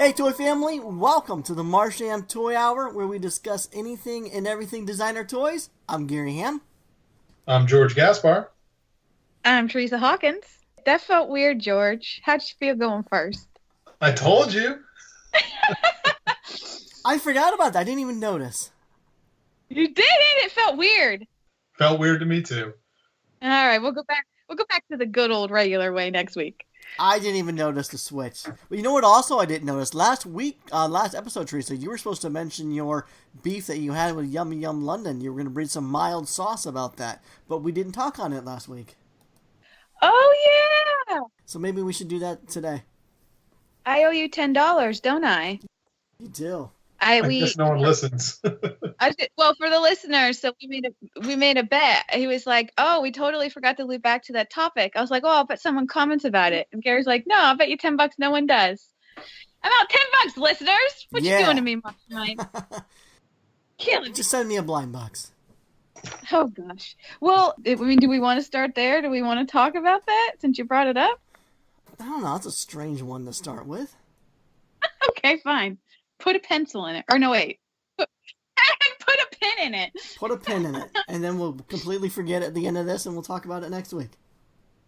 Hey Toy Family, welcome to the Marsham Toy Hour where we discuss anything and everything designer toys. I'm Gary Ham. I'm George Gaspar. I'm Teresa Hawkins. That felt weird, George. How'd you feel going first? I told you. I forgot about that. I didn't even notice. You did it. It felt weird. Felt weird to me too. All right, we'll go back. We'll go back to the good old regular way next week. I didn't even notice the switch. But you know what also I didn't notice? Last episode, Teresa, you were supposed to mention your beef that you had with Yum Yum London. You were going to bring some mild sauce about that. But we didn't talk on it last week. Oh, yeah. So maybe we should do that today. I owe you $10, don't I? You do. I guess no one listens. Well, for the listeners, so we made a bet. He was like, "Oh, we totally forgot to loop back to that topic." I was like, "Oh, I'll bet someone comments about it." And Gary's like, "No, I'll bet you $10 no one does." I'm out $10, listeners. What you doing to me, Mike? Killing. Just send me a blind box. Oh gosh. Well, do we want to start there? Do we want to talk about that since you brought it up? I don't know. It's a strange one to start with. Okay, fine. Put a pencil in it. Or no, wait. Put a pin in it. Put a pin in it. And then we'll completely forget at the end of this and we'll talk about it next week.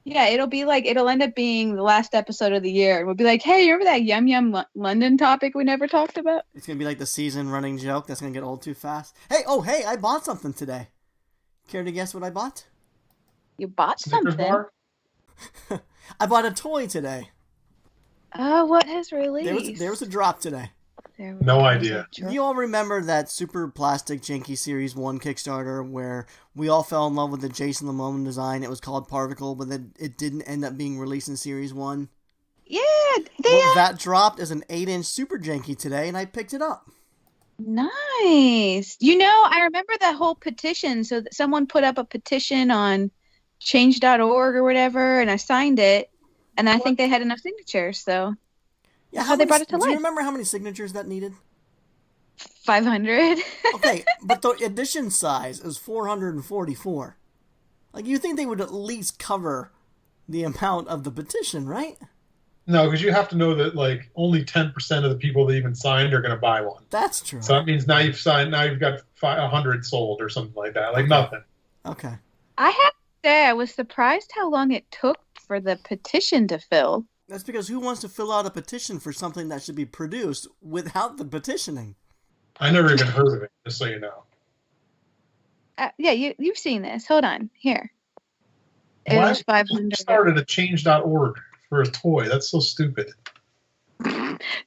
Yeah, it'll end up being the last episode of the year. And we'll be like, hey, remember that Yum Yum London topic we never talked about? It's going to be like the season running joke that's going to get old too fast. Hey, I bought something today. Care to guess what I bought? You bought Snickers something? bar? I bought a toy today. Oh, what has released? There was a drop today. No idea. You all remember that Super Plastic Janky Series 1 Kickstarter where we all fell in love with the Jason Momoa design? It was called Particle, but then it didn't end up being released in Series 1. Yeah, that dropped as an 8-inch Super Janky today, and I picked it up. Nice. You know, I remember that whole petition. So that someone put up a petition on change.org or whatever, and I signed it, and I think they had enough signatures, so... Yeah, how they brought it to life. Do you remember how many signatures that needed? 500. Okay, but the edition size is 444. Like, you think they would at least cover the amount of the petition, right? No, because you have to know that like only 10% of the people that even signed are going to buy one. That's true. So that means now you've got 100 sold or something like that. Like nothing. Okay. I have to say, I was surprised how long it took for the petition to fill. That's because who wants to fill out a petition for something that should be produced without the petitioning? I never even heard of it, just so you know. Yeah, you've seen this. Hold on. Here. It Why was 500. started a change.org for a toy? That's so stupid.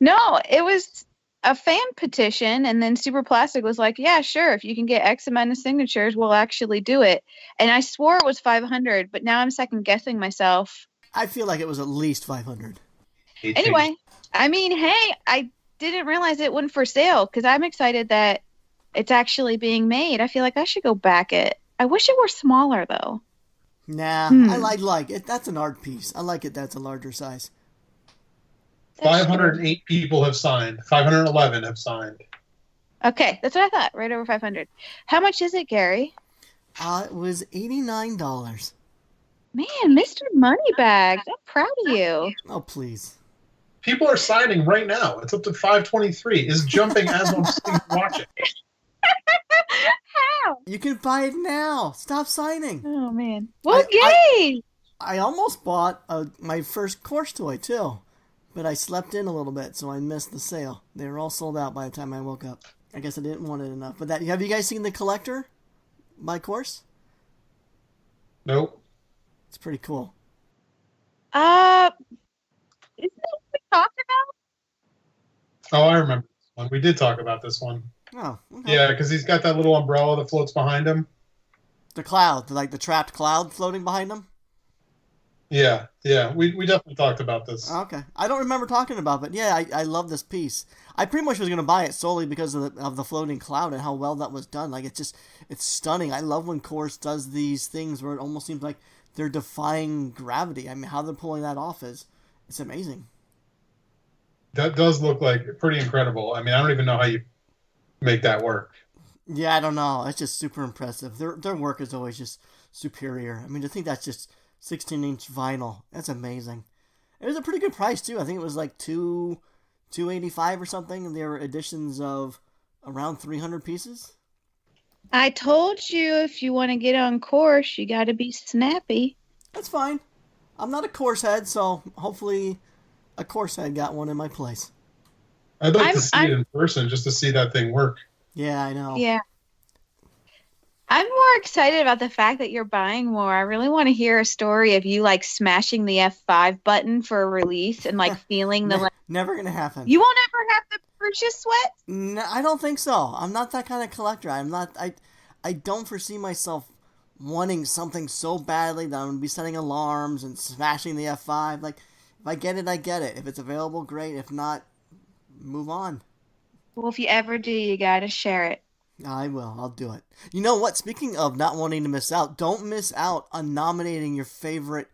No, it was a fan petition, and then Super Plastic was like, yeah, sure, if you can get X amount of signatures, we'll actually do it. And I swore it was 500, but now I'm second guessing myself. I feel like it was at least 500. Anyway, I mean, hey, I didn't realize it went for sale because I'm excited that it's actually being made. I feel like I should go back it. I wish it were smaller, though. Nah, I like it. That's an art piece. I like it that's a larger size. 508 people have signed. 511 have signed. Okay, that's what I thought. Right over 500. How much is it, Gary? It was $89. Man, Mr. Moneybags, I'm proud of you. Oh, please. People are signing right now. It's up to 523. It's jumping as I'm sitting watching. How? You can buy it now. Stop signing. Oh, man. Well, yay! I almost bought my first course toy, too. But I slept in a little bit, so I missed the sale. They were all sold out by the time I woke up. I guess I didn't want it enough. But have you guys seen The Collector by Course? Nope. It's pretty cool. Isn't that what we talked about? Oh, I remember this one. We did talk about this one. Oh, okay. Yeah, because he's got that little umbrella that floats behind him. The cloud, like the trapped cloud floating behind him? Yeah. We definitely talked about this. Okay. I don't remember talking about it, but yeah, I love this piece. I pretty much was going to buy it solely because of the floating cloud and how well that was done. Like, it's stunning. I love when Course does these things where it almost seems like they're defying gravity. I mean, how they're pulling that off it's amazing. That does look like pretty incredible. I mean, I don't even know how you make that work. Yeah, I don't know. It's just super impressive. Their work is always just superior. I mean, to think that's just 16-inch vinyl, that's amazing. It was a pretty good price too. I think it was like $285 or something, and there were editions of around 300 pieces. I told you if you want to get on course, you got to be snappy. That's fine. I'm not a course head, so hopefully a course head got one in my place. I'd like to see it in person just to see that thing work. Yeah, I know. Yeah. I'm more excited about the fact that you're buying more. I really want to hear a story of you like smashing the F5 button for a release and like feeling the never gonna happen. You won't ever have to purchase sweat? No, I don't think so. I'm not that kind of collector. I don't foresee myself wanting something so badly that I'm gonna be setting alarms and smashing the F5. Like, if I get it, I get it. If it's available, great. If not, move on. Well, if you ever do, you gotta share it. I will. I'll do it. You know what? Speaking of not wanting to miss out, don't miss out on nominating your favorite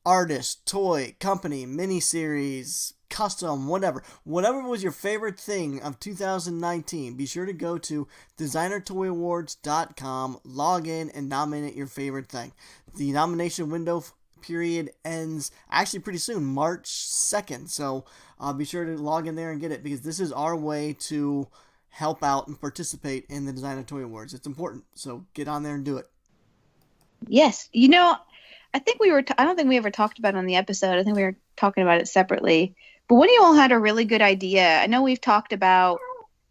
artist, toy, company, miniseries, custom, whatever. Whatever was your favorite thing of 2019, be sure to go to designertoyawards.com, log in, and nominate your favorite thing. The nomination window period ends actually pretty soon, March 2nd. So be sure to log in there and get it, because this is our way to help out and participate in the Designer Toy Awards. It's important, so get on there and do it. Yes. I think I don't think we ever talked about it on the episode. I think we were talking about it separately. But one of you all had a really good idea. I know we've talked about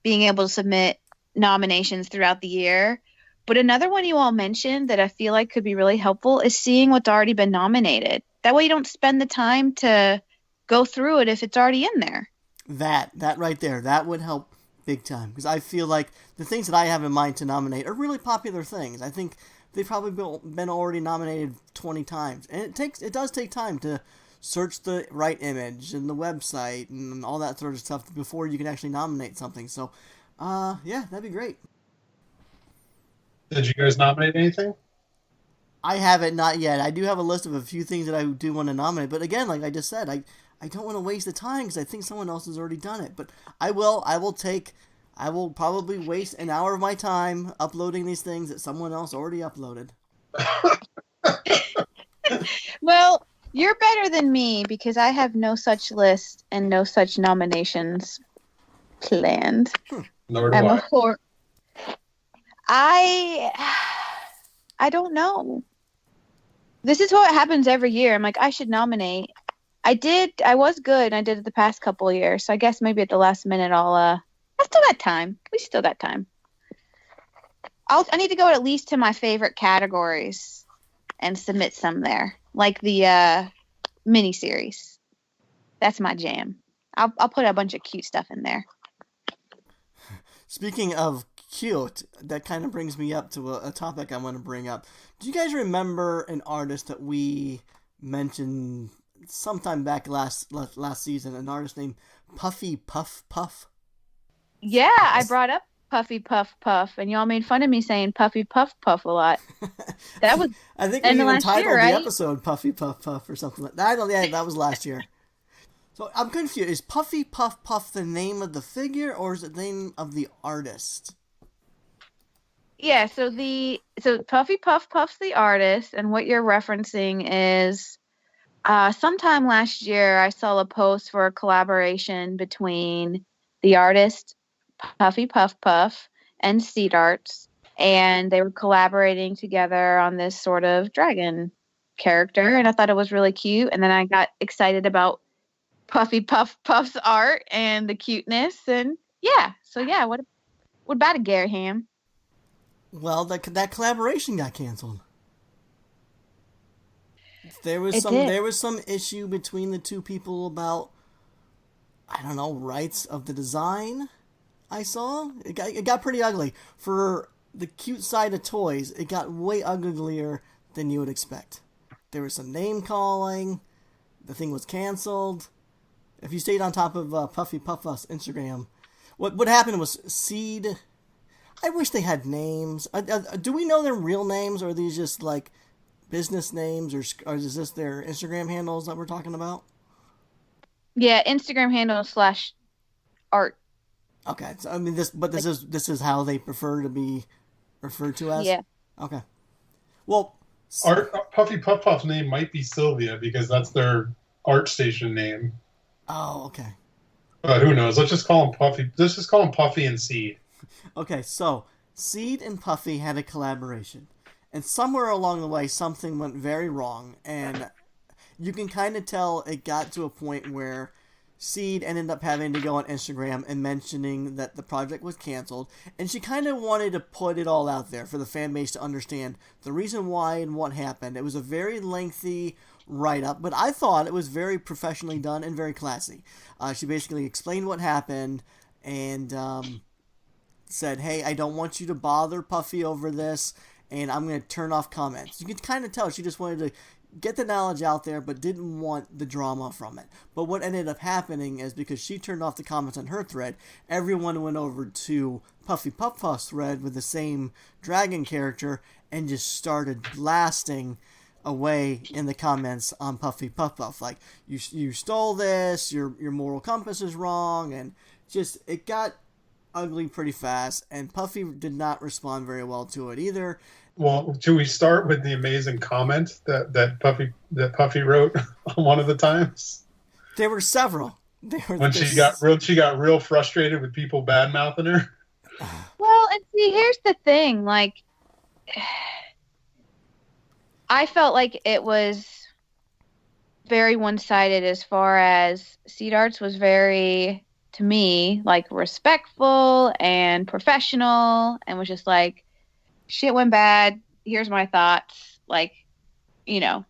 being able to submit nominations throughout the year, but another one you all mentioned that I feel like could be really helpful is seeing what's already been nominated. That way you don't spend the time to go through it if it's already in there. That right there, that would help big time, because I feel like the things that I have in mind to nominate are really popular things. I think they've probably been already nominated 20 times, and it does take time to search the right image and the website and all that sort of stuff before you can actually nominate something. So yeah, that'd be great. Did you guys nominate anything? I haven't, not yet. I do have a list of a few things that I do want to nominate, but again, like I just said, I don't want to waste the time because I think someone else has already done it. But I will probably waste an hour of my time uploading these things that someone else already uploaded. Well, you're better than me because I have no such list and no such nominations planned. Nor do I don't know. This is what happens every year. I'm like, I should nominate. I was good. I did it the past couple of years. So I guess maybe at the last minute I still got time. We still got time. I need to go at least to my favorite categories and submit some there. Like the miniseries. That's my jam. I'll put a bunch of cute stuff in there. Speaking of cute, that kind of brings me up to a topic I want to bring up. Do you guys remember an artist that we mentioned sometime back last season, an artist named Puffy Puff Puff? Yeah, I brought up Puffy Puff Puff, and y'all made fun of me saying Puffy Puff Puff a lot. That was I think we even titled the episode Puffy Puff Puff or something like that. That was last year. So I'm confused. Is Puffy Puff Puff the name of the figure, or is it the name of the artist? Yeah, so Puffy Puff Puff's the artist, and what you're referencing is sometime last year I saw a post for a collaboration between the artist Puffy Puff Puff and Seed Arts, and they were collaborating together on this sort of dragon character, and I thought it was really cute, and then I got excited about Puffy Puff Puff's art and the cuteness, and what about a Gary Ham? Well, that collaboration got canceled. There was some issue between the two people about, I don't know, rights of the design. I saw it got pretty ugly. For the cute side of toys, it got way uglier than you would expect. There was some name calling. The thing was canceled. If you stayed on top of Puffy Puff's Instagram, what happened was Seed. I wish they had names. Do we know their real names, or are these just like business names, or is this their Instagram handles that we're talking about? Yeah, Instagram handle / art. Okay, so I mean this is how they prefer to be referred to as. Yeah. Okay. Well, Puffy Puff Puff's name might be Sylvia because that's their art station name. Oh, okay. But who knows? Let's just call him Puffy. Let's just call him Puffy and Seed. Okay, so Seed and Puffy had a collaboration, and somewhere along the way, something went very wrong, and you can kind of tell it got to a point where Seed ended up having to go on Instagram and mentioning that the project was canceled, and she kind of wanted to put it all out there for the fan base to understand the reason why and what happened. It was a very lengthy write-up, but I thought it was very professionally done and very classy. She basically explained what happened and said, hey, I don't want you to bother Puffy over this, and I'm going to turn off comments. You can kind of tell she just wanted to get the knowledge out there, but didn't want the drama from it. But what ended up happening is because she turned off the comments on her thread, everyone went over to Puffy Puff Puff's thread with the same dragon character and just started blasting away in the comments on Puffy Puff Puff. Like, you stole this, your moral compass is wrong, and just, it got ugly pretty fast, and Puffy did not respond very well to it either. Well, should we start with the amazing comment that Puffy wrote on one of the times? There were several. When she got real frustrated with people bad mouthing her. Well, and see, here's the thing. Like, I felt like it was very one-sided as far as Seed Arts was very, to me, like, respectful and professional, and was just like, shit went bad. Here's my thoughts. Like, you know,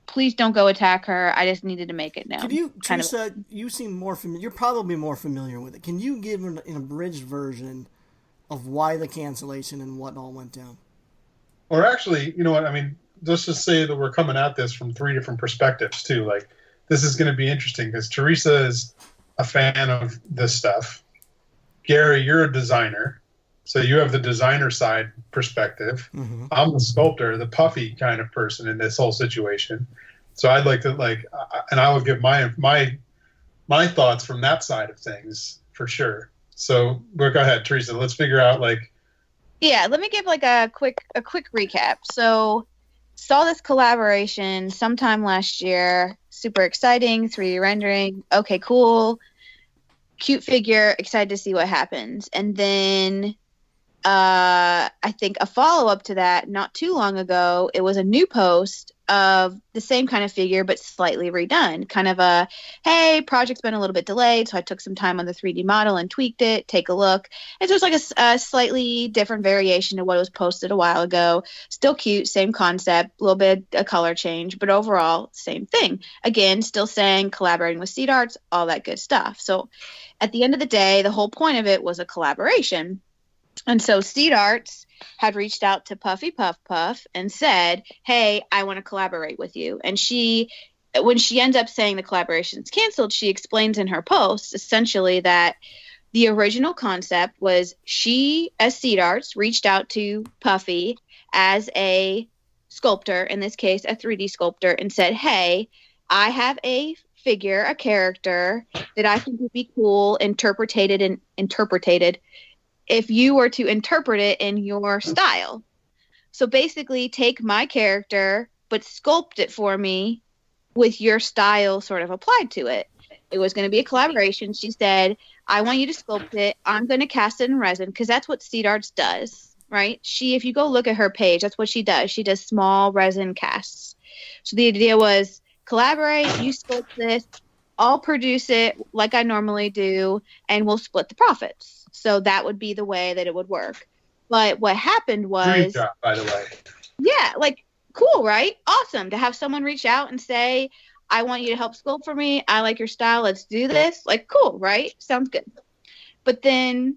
please don't go attack her. I just needed to make it known. Can you, Teresa, you seem more familiar. You're probably more familiar with it. Can you give an abridged version of why the cancellation and what all went down? Or actually, you know what? I mean, let's just say that we're coming at this from 3 different perspectives, too. Like, this is going to be interesting because Teresa is a fan of this stuff. Gary, you're a designer. So you have the designer side perspective. Mm-hmm. I'm the sculptor, the Puffy kind of person in this whole situation. So I'd like to and I would give my thoughts from that side of things for sure. So go ahead, Teresa. Let's figure out Yeah, let me give a quick recap. So saw this collaboration sometime last year. Super exciting, 3D rendering. Okay, cool. Cute figure. Excited to see what happens. And then I think a follow-up to that not too long ago, it was a new post of the same kind of figure but slightly redone. Kind of a, hey, project's been a little bit delayed, so I took some time on the 3D model and tweaked it. Take a look. And so it's like a slightly different variation of what was posted a while ago. Still cute, same concept, a little bit of color change, but overall, same thing. Again, still saying collaborating with Seed Arts, all that good stuff. So at the end of the day, the whole point of it was a collaboration. And so Seed Arts had reached out to Puffy Puff Puff and said, hey, I want to collaborate with you. And when she ends up saying the collaboration's canceled, she explains in her post essentially that the original concept was she, as Seed Arts, reached out to Puffy as a sculptor, in this case, a 3D sculptor, and said, hey, I have a figure, a character that I think would be cool, interpreted if you were to interpret it in your style. So basically take my character, but sculpt it for me with your style sort of applied to it. It was going to be a collaboration. She said, I want you to sculpt it. I'm going to cast it in resin because that's what Seed Arts does, right? If you go look at her page, that's what she does. She does small resin casts. So the idea was collaborate, you sculpt this, I'll produce it like I normally do, and we'll split the profits. So that would be the way that it would work. But what happened was... Great job, by the way. Yeah, like, cool, right? Awesome to have someone reach out and say, I want you to help sculpt for me. I like your style. Let's do this. Like, cool, right? Sounds good. But then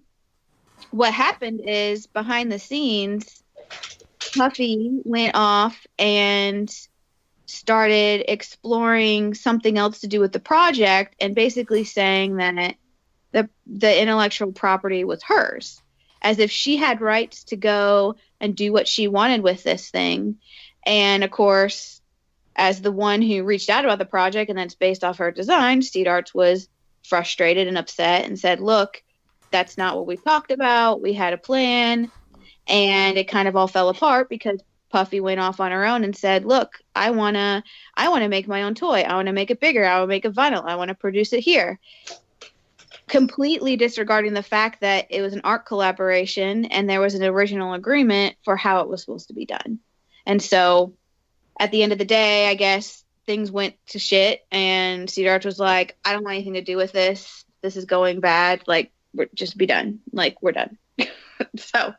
what happened is behind the scenes, Puffy went off and started exploring something else to do with the project and basically saying that the intellectual property was hers, as if she had rights to go and do what she wanted with this thing. And of course, as the one who reached out about the project and that's based off her design, Seed Arts was frustrated and upset and said, look, that's not what we talked about. We had a plan. And it kind of all fell apart because Puffy went off on her own and said, look, I want to make my own toy. I want to make it bigger. I want to make a vinyl. I want to produce it here. completely disregarding the fact that it was an art collaboration and there was an original agreement for how it was supposed to be done. And so at the end of the day, I guess things went to shit and Cedar Arts was like, I don't want anything to do with this. This is going bad. Like, we're just be done. Like, we're done. So,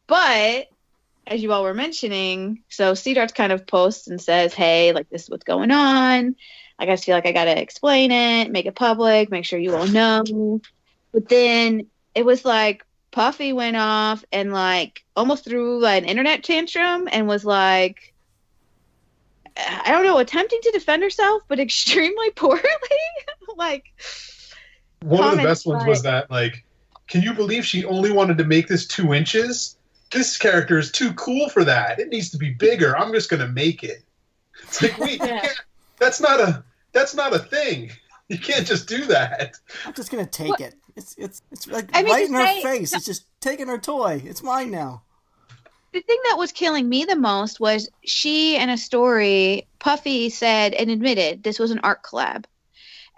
but as you all were mentioning, so Cedar Arts kind of posts and says, hey, like, this is what's going on. I guys feel like I got to explain it, make it public, make sure you all know. But then it was like Puffy went off and like almost threw an internet tantrum and was like, I don't know, attempting to defend herself, but extremely poorly. Like, one of the best ones was that, like, can you believe she only wanted to make this 2 inches? This character is too cool for that. It needs to be bigger. I'm just gonna make it. It's like, wait, that's not a thing. You can't just do that. I'm just gonna take it. It's like right in her face. It's just taking her toy. It's mine now. The thing that was killing me the most was she, in a story, Puffy said and admitted this was an art collab.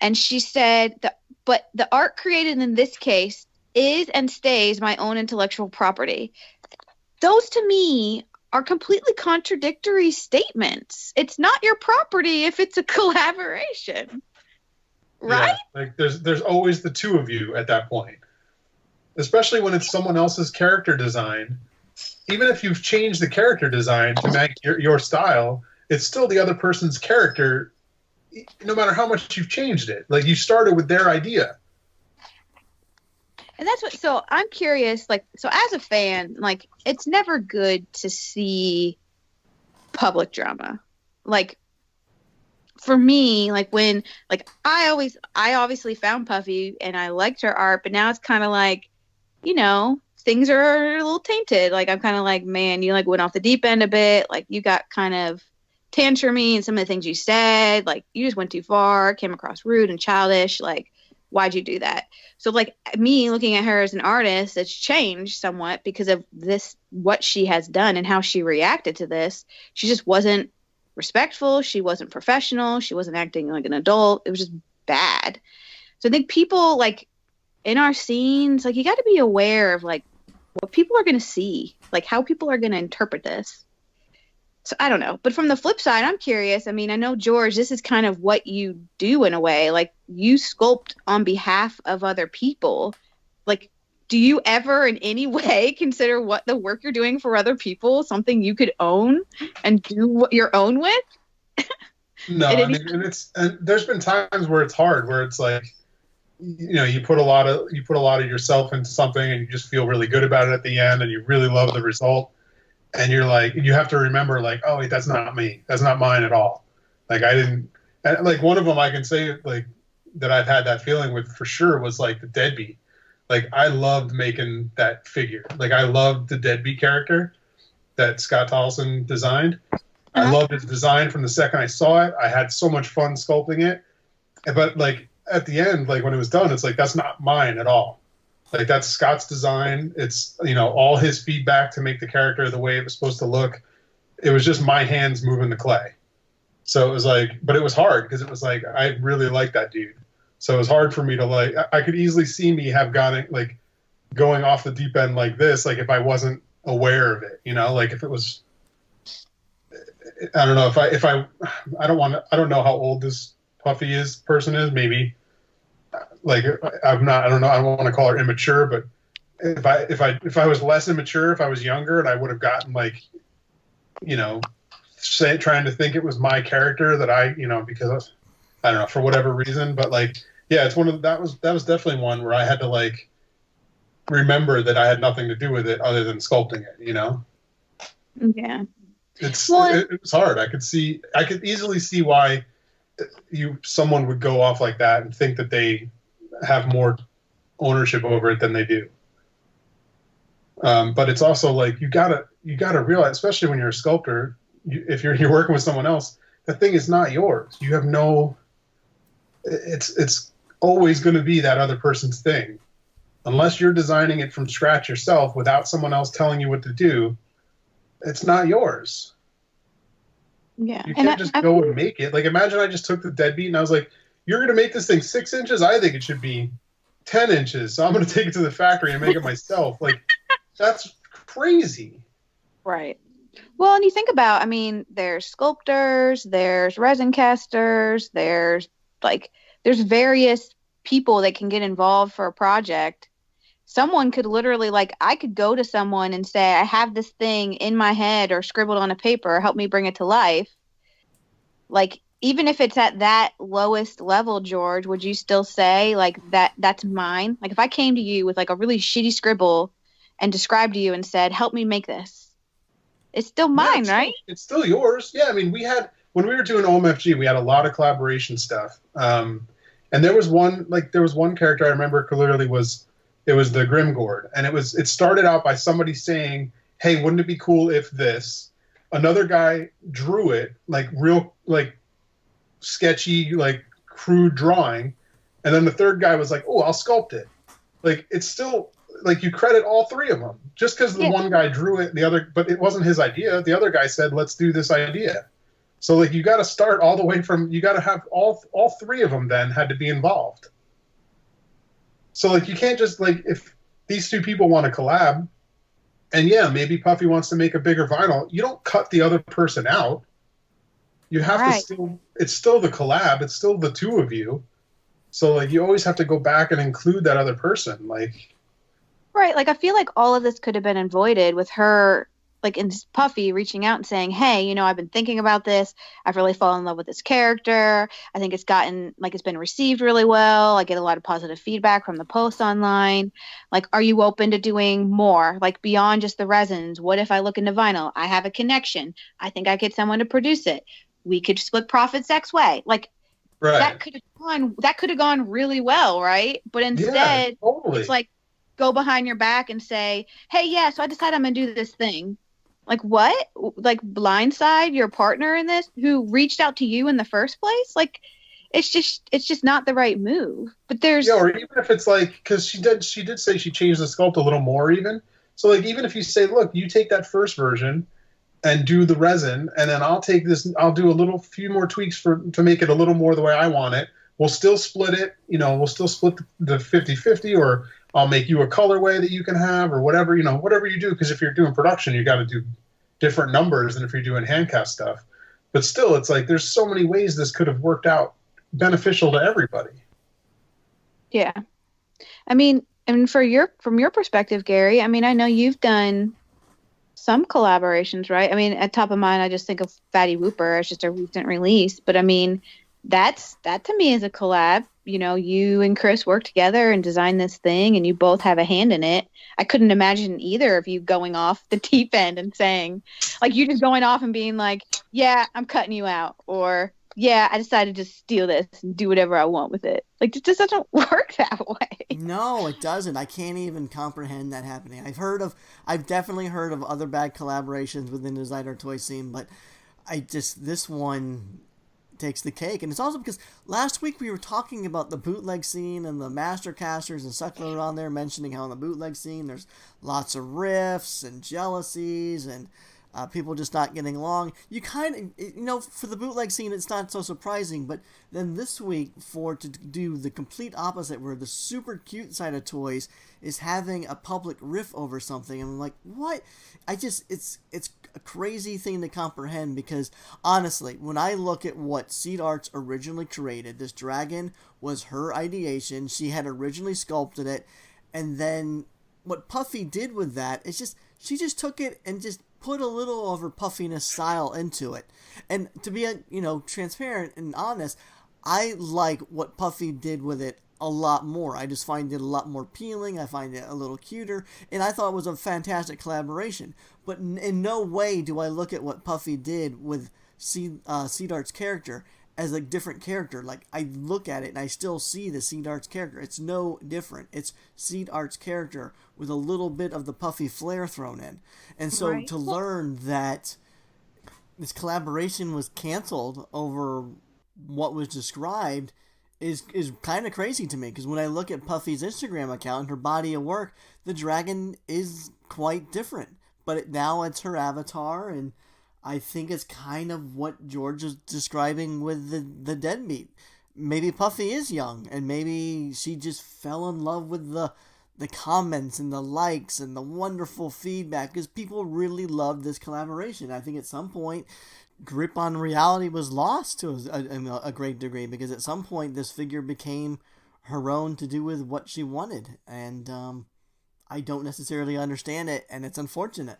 And she said, but the art created in this case is and stays my own intellectual property. Those, to me, are completely contradictory statements. It's not your property if it's a collaboration. Right? Yeah, like there's always the two of you at that point. Especially when it's someone else's character design. Even if you've changed the character design to make your style, it's still the other person's character, no matter how much you've changed it. Like, you started with their idea. And that's what, so I'm curious, like, so as a fan, like, it's never good to see public drama. Like, for me, like, when, like, I obviously found Puffy and I liked her art, but now it's kind of like, you know, things are a little tainted. Like, I'm kind of like, man, you like went off the deep end a bit. Like, you got kind of tantrumy in some of the things you said. Like, you just went too far, came across rude and childish. Like, why'd you do that? So, like, me looking at her as an artist, it's changed somewhat because of this, what she has done and how she reacted to this. She just wasn't respectful. She wasn't professional. She wasn't acting like an adult. It was just bad. So I think people, like, in our scenes, like, you got to be aware of, like, what people are going to see, like, how people are going to interpret this. So I don't know. But from the flip side, I'm curious. I mean, I know, George, this is kind of what you do in a way. Like, you sculpt on behalf of other people. Like, do you ever in any way consider what the work you're doing for other people something you could own and do your own with? No, I mean, and there's been times where it's hard, where it's like, you know, you put a lot of yourself into something and you just feel really good about it at the end and you really love the result. And you're like, you have to remember, like, oh, wait, that's not me. That's not mine at all. Like, I didn't, and, like, one of them I can say, like, that I've had that feeling with for sure was, like, the Deadbeat. Like, I loved making that figure. Like, I loved the Deadbeat character that Scott Tolson designed. I loved his design from the second I saw it. I had so much fun sculpting it. But, like, at the end, like, when it was done, it's like, that's not mine at all. Like, that's Scott's design. It's, you know, all his feedback to make the character the way it was supposed to look. It was just my hands moving the clay. So it was like, but it was hard because it was like, I really liked that dude. So it was hard for me to, like, I could easily see me have gotten, like, going off the deep end like this, like, if I wasn't aware of it, you know, like, if it was, I don't know, I don't know how old this Puffy person is, maybe. Like, I don't know. I don't want to call her immature, but if I was less immature, if I was younger, and I would have gotten, like, you know, trying to think it was my character that I, you know, because I don't know, for whatever reason, but, like, yeah, it's that was definitely one where I had to, like, remember that I had nothing to do with it other than sculpting it, you know? Yeah. It was hard. I could easily see why someone would go off like that and think that they have more ownership over it than they do. But it's also like, you gotta realize, especially when you're a sculptor, if you're working with someone else, the thing is not yours. You have no. It's always going to be that other person's thing, unless you're designing it from scratch yourself without someone else telling you what to do. It's not yours. Yeah. You can't just go and make it. Like, imagine I just took the Deadbeat and I was like, you're going to make this thing 6 inches? I think it should be 10 inches, so I'm going to take it to the factory and make it myself. Like, that's crazy. Right. Well, and you think about, I mean, there's sculptors, there's resin casters, there's various people that can get involved for a project. Someone could literally, like, I could go to someone and say, I have this thing in my head or scribbled on a paper, help me bring it to life. Like, even if it's at that lowest level, George, would you still say, like, that's mine? Like, if I came to you with, like, a really shitty scribble and described to you and said, help me make this, it's still mine, right? It's still yours. Yeah, I mean, when we were doing OMFG, we had a lot of collaboration stuff. And there was one character I remember clearly it was the Grimgord. And it started out by somebody saying, hey, wouldn't it be cool if this? Another guy drew it, like real, like sketchy, like crude drawing. And then the third guy was like, oh, I'll sculpt it. Like, it's still, like, you credit all three of them. Just because the one guy drew it, but it wasn't his idea. The other guy said, let's do this idea. So, like, you got to start all the way from, you got to have all three of them then had to be involved. So, like, you can't just, like, if these two people want to collab, and yeah, maybe Puffy wants to make a bigger vinyl, you don't cut the other person out. You have to it's still the collab. It's still the two of you. So, like, you always have to go back and include that other person. Like, right. Like, I feel like all of this could have been avoided with her, like, in Puffy reaching out and saying, hey, you know, I've been thinking about this. I've really fallen in love with this character. I think it's been received really well. I get a lot of positive feedback from the posts online. Like, are you open to doing more? Like, beyond just the resins? What if I look into vinyl? I have a connection. I think I get someone to produce it. We could split profits X way. Like, right. that could have gone really well, right? But instead, totally. It's like, go behind your back and say, hey, yeah, so I decided I'm going to do this thing. Like, what? Like, blindside your partner in this who reached out to you in the first place? Like, it's just not the right move. But there's... Yeah, or even if it's like, because she did say she changed the sculpt a little more even. So, like, even if you say, look, you take that first version and do the resin, and then I'll take this, I'll do a few more tweaks to make it a little more the way I want it. We'll still split it, you know, we'll still split the 50-50, or I'll make you a colorway that you can have, or whatever, you know, whatever you do, because if you're doing production, you got to do different numbers than if you're doing handcast stuff. But still, it's like there's so many ways this could have worked out beneficial to everybody. Yeah. I mean, from your perspective, Gary, I mean, I know you've done some collaborations, right? I mean, at top of mind, I just think of Fatty Whooper as just a recent release, but I mean, that to me is a collab. You know, you and Chris work together and design this thing, and you both have a hand in it. I couldn't imagine either of you going off the deep end and saying, like, you just going off and being like, yeah, I'm cutting you out, or yeah, I decided to steal this and do whatever I want with it. Like, it just doesn't work that way. No, it doesn't. I can't even comprehend that happening. I've definitely heard of other bad collaborations within the designer toy scene, but this one takes the cake. And it's also because last week we were talking about the bootleg scene and the master casters, and Suckler were on there mentioning how in the bootleg scene there's lots of rifts and jealousies and people just not getting along. You kind of, you know, for the bootleg scene, it's not so surprising. But then this week, to do the complete opposite, where the super cute side of toys is having a public riff over something, and I'm like, what? It's a crazy thing to comprehend, because honestly, when I look at what Seed Arts originally created, this dragon was her ideation. She had originally sculpted it, and then what Puffy did with that is she just took it and just put a little of her puffiness style into it. And to be, transparent and honest, I like what Puffy did with it a lot more. I just find it a lot more appealing. I find it a little cuter, and I thought it was a fantastic collaboration. But in no way do I look at what Puffy did with Seed Art's character as a different character. Like, I look at it and I still see the Seed Arts character. It's no different. It's Seed Arts character with a little bit of the Puffy flair thrown in. And so Right. to learn that this collaboration was canceled over what was described is kind of crazy to me, because when I look at Puffy's Instagram account and her body of work, the dragon is quite different. But now it's her avatar, and I think it's kind of what George is describing with the deadbeat. maybe Puffy is young, and maybe she just fell in love with the comments and the likes and the wonderful feedback, because people really loved this collaboration. I think at some point, grip on reality was lost to a great degree, because at some point this figure became her own to do with what she wanted, and I don't necessarily understand it, and it's unfortunate.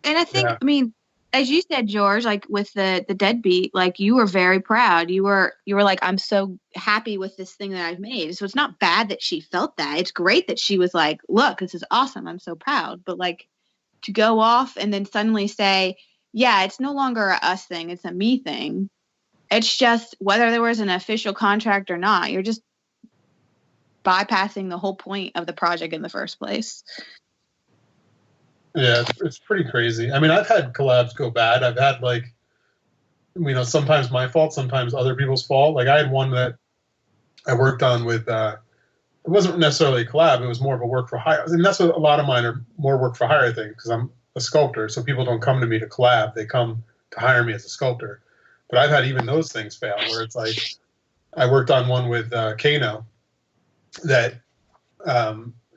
And I think, I mean, as you said, George, like with the deadbeat, like you were very proud. You were like, I'm so happy with this thing that I've made. So it's not bad that she felt that. It's great that she was like, look, this is awesome. I'm so proud. But like to go off and then suddenly say, yeah, it's no longer a us thing. It's a me thing. It's just whether there was an official contract or not, you're just bypassing the whole point of the project in the first place. Yeah, it's pretty crazy. I mean, I've had collabs go bad. I've had, like, you know, sometimes my fault, sometimes other people's fault. Like, I had one that I worked on with, it wasn't necessarily a collab. It was more of a work for hire. I mean, that's what a lot of mine are, more work for hire things, because I'm a sculptor. So people don't come to me to collab. They come to hire me as a sculptor. But I've had even those things fail, where it's like, I worked on one with Kano that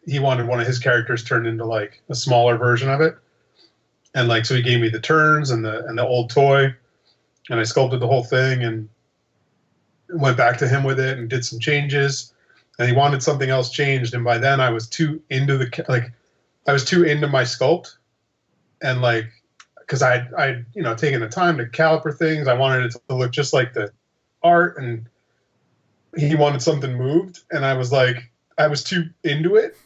he wanted one of his characters turned into like a smaller version of it, and like so he gave me the turns and the old toy, and I sculpted the whole thing and went back to him with it and did some changes, and he wanted something else changed, and by then I was too into I was too into my sculpt, and like because I you know taken the time to caliper things, I wanted it to look just like the art, and he wanted something moved, and I was like, I was too into it,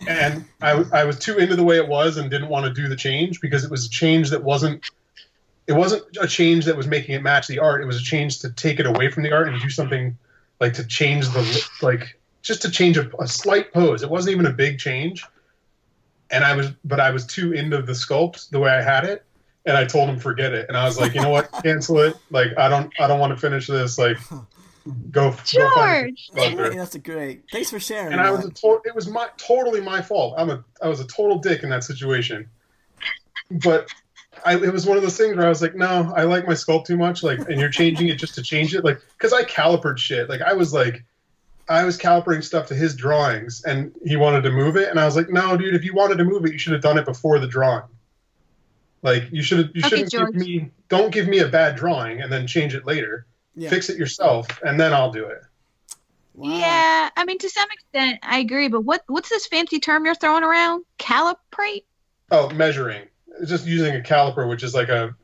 and I was too into the way it was and didn't want to do the change, because it was a change that wasn't a change that was making it match the art. It was a change to take it away from the art and do something like to change just to change a slight pose. It wasn't even a big change, and I was too into the sculpt the way I had it, and I told him forget it, and I was like, you know what, cancel it. Like I don't want to finish this. Like. Go George. That's a great. Thanks for sharing. And it was totally my fault. I was a total dick in that situation. But it was one of those things where I was like, no, I like my sculpt too much. Like, and you're changing it just to change it. Like, because I calipered shit. Like, I was calipering stuff to his drawings, and he wanted to move it, and I was like, no, dude, if you wanted to move it, you should have done it before the drawing. Like, you shouldn't don't give me a bad drawing and then change it later. Yeah. Fix it yourself, and then I'll do it. Wow. Yeah, I mean, to some extent, I agree. But what's this fancy term you're throwing around? Calibrate? Oh, measuring. It's just using a caliper, which is like a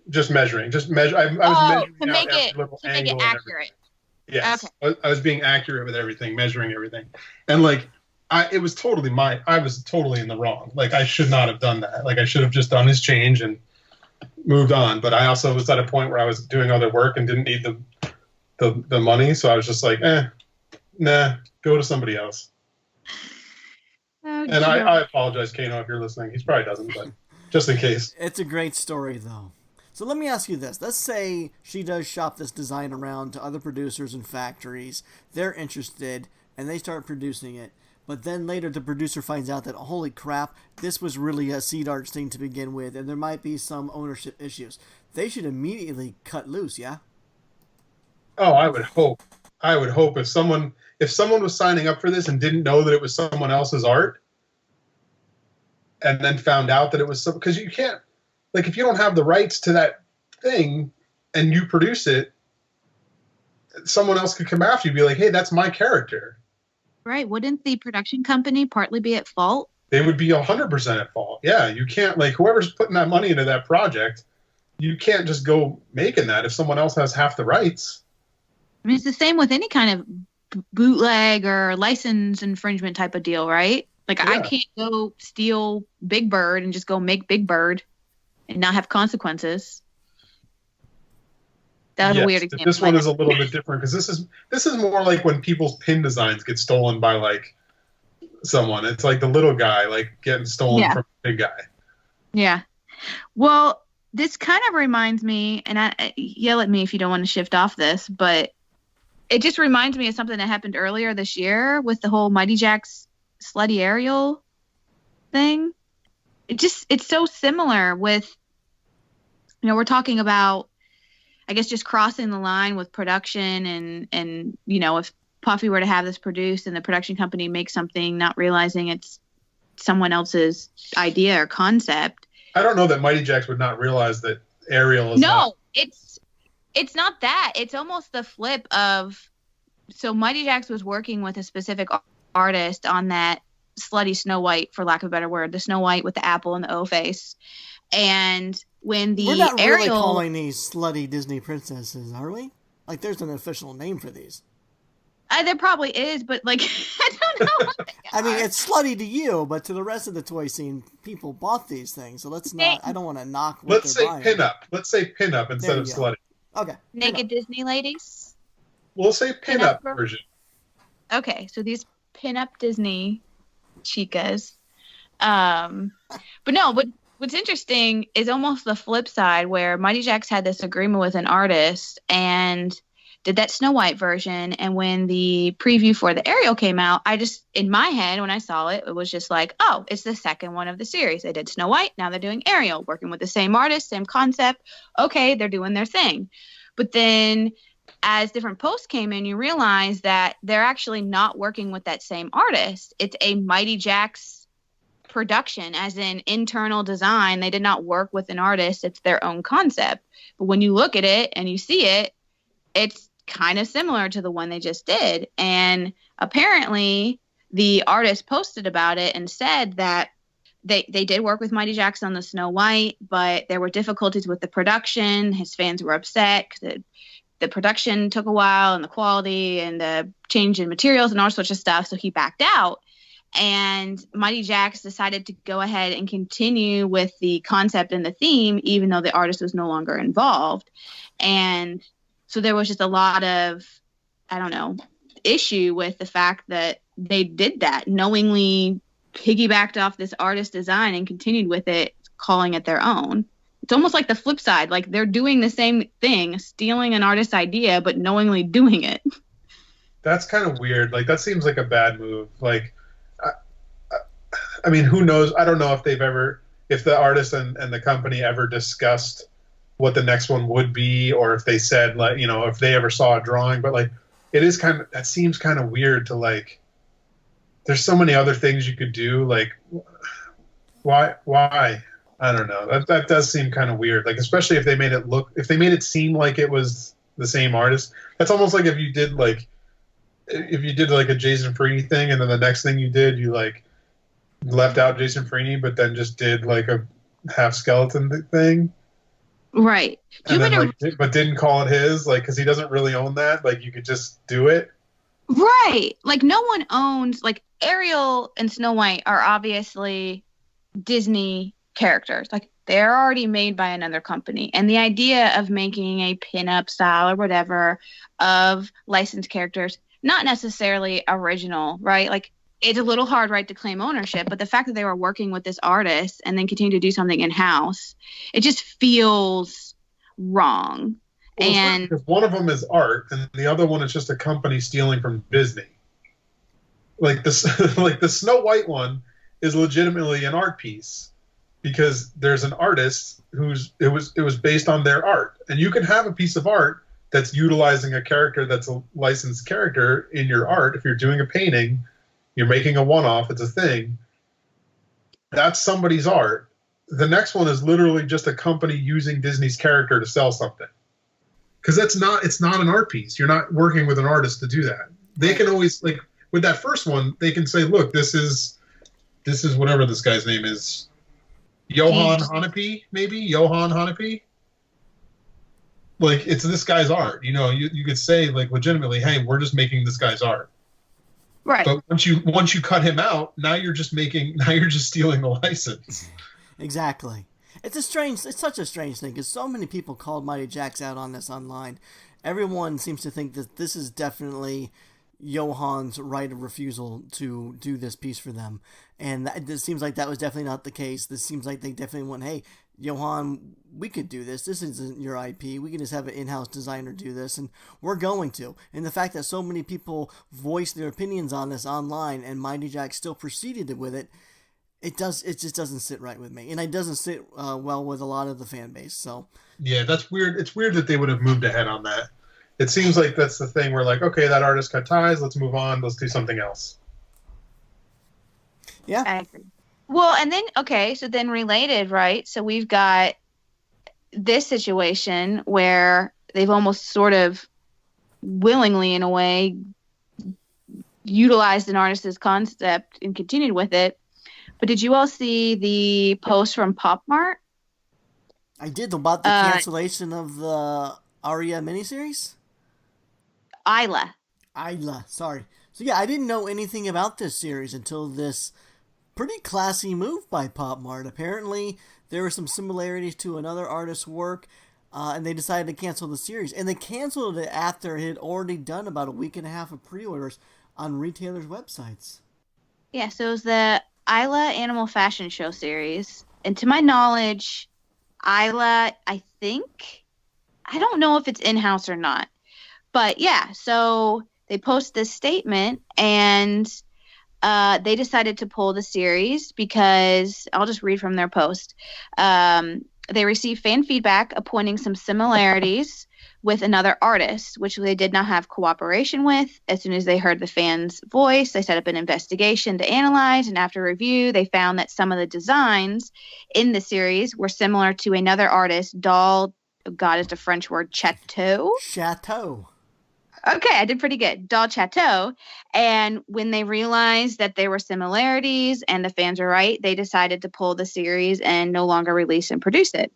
just measuring. Just measure. I was measuring to make it accurate. Yes, okay. I was being accurate with everything, measuring everything, and like I was totally in the wrong. Like I should not have done that. Like I should have just done his change and moved on. But I also was at a point where I was doing other work and didn't need the money, so I was just like, nah, go to somebody else. And I apologize, Kano, if you're listening. He probably doesn't, but just in case. It's a great story, though. So let me ask you this. Let's say she does shop this design around to other producers and factories. They're interested, and they start producing it. But then later the producer finds out that, holy crap, this was really a Seed Arts thing to begin with, and there might be some ownership issues. They should immediately cut loose, yeah? Oh, I would hope. If someone was signing up for this and didn't know that it was someone else's art, and then found out that it was because you can't, like, if you don't have the rights to that thing and you produce it, someone else could come after you and be like, hey, that's my character. Right. Wouldn't the production company partly be at fault? They would be 100% at fault. Yeah, you can't, like, whoever's putting that money into that project, you can't just go making that if someone else has half the rights. I mean, it's the same with any kind of bootleg or license infringement type of deal, right? Like, yeah. I can't go steal Big Bird and just go make Big Bird and not have consequences. That was a weird example. This one is a little bit different because this is more like when people's pin designs get stolen by like someone. It's like the little guy like getting stolen from the big guy. Yeah. Well, this kind of reminds me, and yell at me if you don't want to shift off this, but it just reminds me of something that happened earlier this year with the whole Mighty Jack's Slutty Ariel thing. It's so similar with, we're talking about I guess just crossing the line with production and if Puffy were to have this produced and the production company makes something not realizing it's someone else's idea or concept. I don't know that Mighty Jax would not realize that Ariel is it's not that. It's almost the flip of, so Mighty Jax was working with a specific artist on that slutty Snow White, for lack of a better word, the Snow White with the apple and the O face. And when the We're not Ariel... really calling these slutty Disney princesses, are we? Like, there's an official name for these. There probably is, but, like, I don't know what they are. I mean, it's slutty to you, but to the rest of the toy scene, people bought these things, so let's not... I don't want to knock what Let's they're say buying. pinup. Let's say pinup instead of slutty. Okay. Naked Disney ladies? We'll say pinup version. Okay, so these pinup Disney chicas. But no, what's interesting is almost the flip side, where Mighty Jax had this agreement with an artist and did that Snow White version. And when the preview for the Ariel came out, in my head, when I saw it, it was just like, oh, it's the second one of the series. They did Snow White, now they're doing Ariel, working with the same artist, same concept. Okay, they're doing their thing. But then as different posts came in, you realize that they're actually not working with that same artist. It's a Mighty Jax production, as in internal design. They did not work with an artist. It's their own concept. But when you look at it and you see it, it's kind of similar to the one they just did. And apparently the artist posted about it and said that they did work with Mighty Jax on the Snow White, but there were difficulties with the production. His fans were upset. The production took a while, and the quality and the change in materials and all sorts of stuff. So he backed out. And Mighty Jax decided to go ahead and continue with the concept and the theme, even though the artist was no longer involved. And so there was just a lot of, issue with the fact that they did that, knowingly piggybacked off this artist design and continued with it, calling it their own. It's almost like the flip side. Like, they're doing the same thing, stealing an artist's idea, but knowingly doing it. That's kind of weird. Like, that seems like a bad move. Like, I mean, who knows? I don't know if if the artist and the company ever discussed what the next one would be, or if they said, like, if they ever saw a drawing. But, like, that seems kind of weird to, like, there's so many other things you could do. Like, why? I don't know. That does seem kind of weird. Like, especially if they made it seem like it was the same artist. That's almost like if you did like a Jason Freeney thing, and then the next thing you did, you like left out Jason Freeney, but then just did like a half skeleton thing. Right. But didn't call it his, like, because he doesn't really own that. Like, you could just do it. Right. Like, no one owns, like, Ariel and Snow White are obviously Disney characters. Like, they're already made by another company. And the idea of making a pin-up style or whatever of licensed characters, not necessarily original, right? Like, it's a little hard, right, to claim ownership, but the fact that they were working with this artist and then continue to do something in-house, it just feels wrong. Well, and because one of them is art, and the other one is just a company stealing from Disney. Like the Snow White one is legitimately an art piece, because there's an artist it was based on their art, and you can have a piece of art that's utilizing a character that's a licensed character in your art. If you're doing a painting, you're making a one-off, it's a thing. That's somebody's art. The next one is literally just a company using Disney's character to sell something. Because it's not an art piece. You're not working with an artist to do that. They can always, like, with that first one, they can say, look, this is whatever this guy's name is. Johan Hanepi, maybe? Johan Hanepi? Like, it's this guy's art. You could say, like, legitimately, hey, we're just making this guy's art. Right. But once you cut him out, now you're just stealing the license. Exactly. It's such a strange thing, because so many people called Mighty Jax out on this online. Everyone seems to think that this is definitely Johan's right of refusal to do this piece for them. And it seems like that was definitely not the case. This seems like they definitely went, hey, Johan, we could do this. This isn't your IP. We can just have an in-house designer do this, and we're going to. And the fact that so many people voiced their opinions on this online and Mighty Jax still proceeded with it, It just doesn't sit right with me, and it doesn't sit well with a lot of the fan base. So Yeah, that's weird. It's weird that they would have moved ahead on that. It seems like that's the thing where, like, okay, that artist cut ties. Let's move on. Let's do something else. yeah, I agree. Well, and then, okay, so then related, right? So we've got this situation where they've almost sort of willingly, in a way, utilized an artist's concept and continued with it. But did you all see the post from Pop Mart? I did about the cancellation of the Aria miniseries. Isla, sorry. So yeah, I didn't know anything about this series until this pretty classy move by Pop Mart. Apparently, there were some similarities to another artist's work, and they decided to cancel the series. And they canceled it after it had already done about a week and a half of pre-orders on retailers' websites. Yeah, so it was the Isla Animal Fashion Show series. And to my knowledge, Isla, I don't know if it's in-house or not. But yeah, so they post this statement, and they decided to pull the series because, I'll just read from their post. They received fan feedback pointing some similarities with another artist, which they did not have cooperation with. As soon as they heard the fan's voice, they set up an investigation to analyze, and after review, they found that some of the designs in the series were similar to another artist, God is the French word, Chateau. Okay, I did pretty good. Doll Chateau. And when they realized that there were similarities and the fans were right, they decided to pull the series and no longer release and produce it.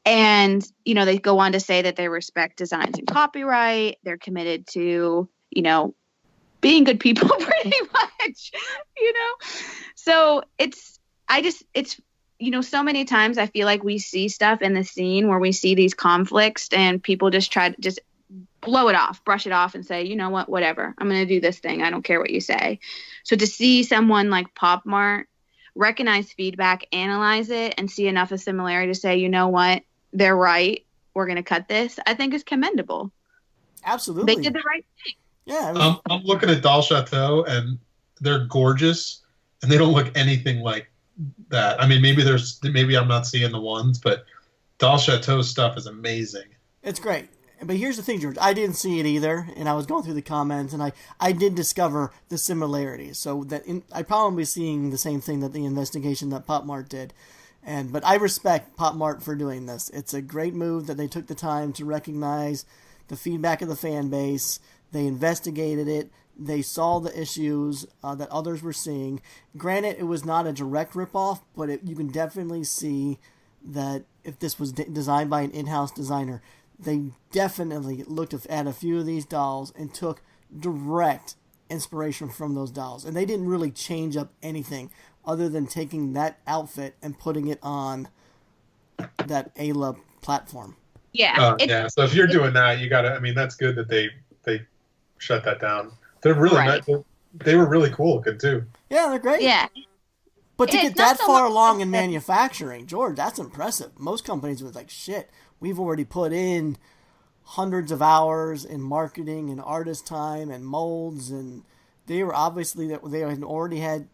And, they go on to say that they respect designs and copyright. They're committed to, being good people pretty much, So so many times I feel like we see stuff in the scene where we see these conflicts and people just try to just blow it off, brush it off and say, you know what, whatever, I'm going to do this thing. I don't care what you say. So to see someone like Pop Mart recognize feedback, analyze it, and see enough of similarity to say, you know what, they're right, we're going to cut this, I think is commendable. Absolutely. They did the right thing. Yeah. I'm looking at Doll Chateau, and they're gorgeous, and they don't look anything like that. I mean, maybe I'm not seeing the ones, but Doll Chateau stuff is amazing. It's great. But here's the thing, George. I didn't see it either, and I was going through the comments, and I did discover the similarities. So that I probably seeing the same thing that the investigation that Pop Mart did. But I respect Pop Mart for doing this. It's a great move that they took the time to recognize the feedback of the fan base. They investigated it. They saw the issues that others were seeing. Granted, it was not a direct ripoff, but you can definitely see that if this was designed by an in-house designer, they definitely looked at a few of these dolls and took direct inspiration from those dolls. And they didn't really change up anything other than taking that outfit and putting it on that Ayla platform. Yeah. Yeah. So if you're doing that, you got to, I mean, that's good that they shut that down. They're really right. They were really cool looking too. Yeah, they're great. Yeah. But to get that far along in manufacturing, George, that's impressive. Most companies were like, shit, we've already put in hundreds of hours in marketing and artist time and molds, and they were obviously that they had already had,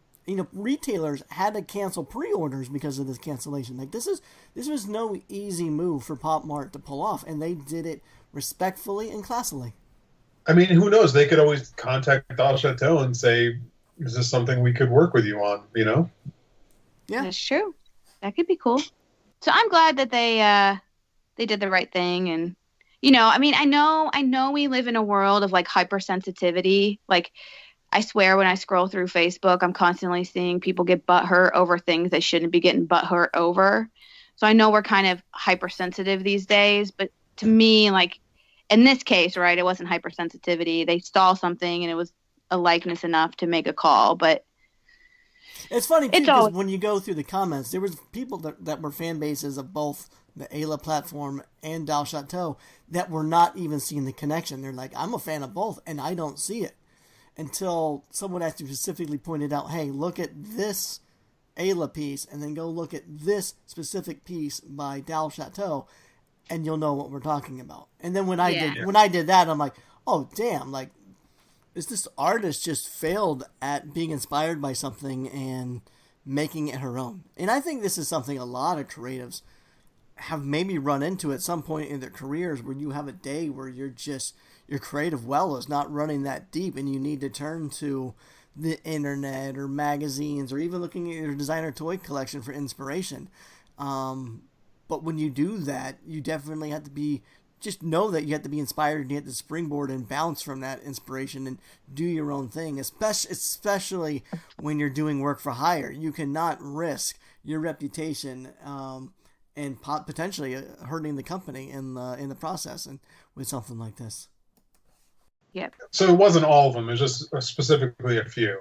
retailers had to cancel pre-orders because of this cancellation. Like this was no easy move for Pop Mart to pull off, and they did it respectfully and classily. I mean, who knows? They could always contact Doll Chateau and say, "Is this something we could work with you on?" Yeah, that's true. That could be cool. So I'm glad that they did the right thing. And, I mean, I know we live in a world of like hypersensitivity. Like, I swear when I scroll through Facebook, I'm constantly seeing people get butthurt over things they shouldn't be getting butthurt over. So I know we're kind of hypersensitive these days, but to me, like in this case, right, it wasn't hypersensitivity. They saw something and it was a likeness enough to make a call, but it's funny too, because when you go through the comments, there was people that were fan bases of both the Ayla platform and Doll Chateau that were not even seeing the connection. They're like, I'm a fan of both, and I don't see it. Until someone actually specifically pointed out, hey, look at this Ayla piece, and then go look at this specific piece by Doll Chateau, and you'll know what we're talking about. And then when I did that, I'm like, oh damn, like this artist just failed at being inspired by something and making it her own. And I think this is something a lot of creatives have maybe run into at some point in their careers, where you have a day where your creative well is not running that deep, and you need to turn to the internet or magazines or even looking at your designer toy collection for inspiration. But when you do that, you definitely have to just know that you have to be inspired and you have to springboard and bounce from that inspiration and do your own thing, especially when you're doing work for hire. You cannot risk your reputation and potentially hurting the company in the process, and with something like this. Yep. So it wasn't all of them. It was just specifically a few.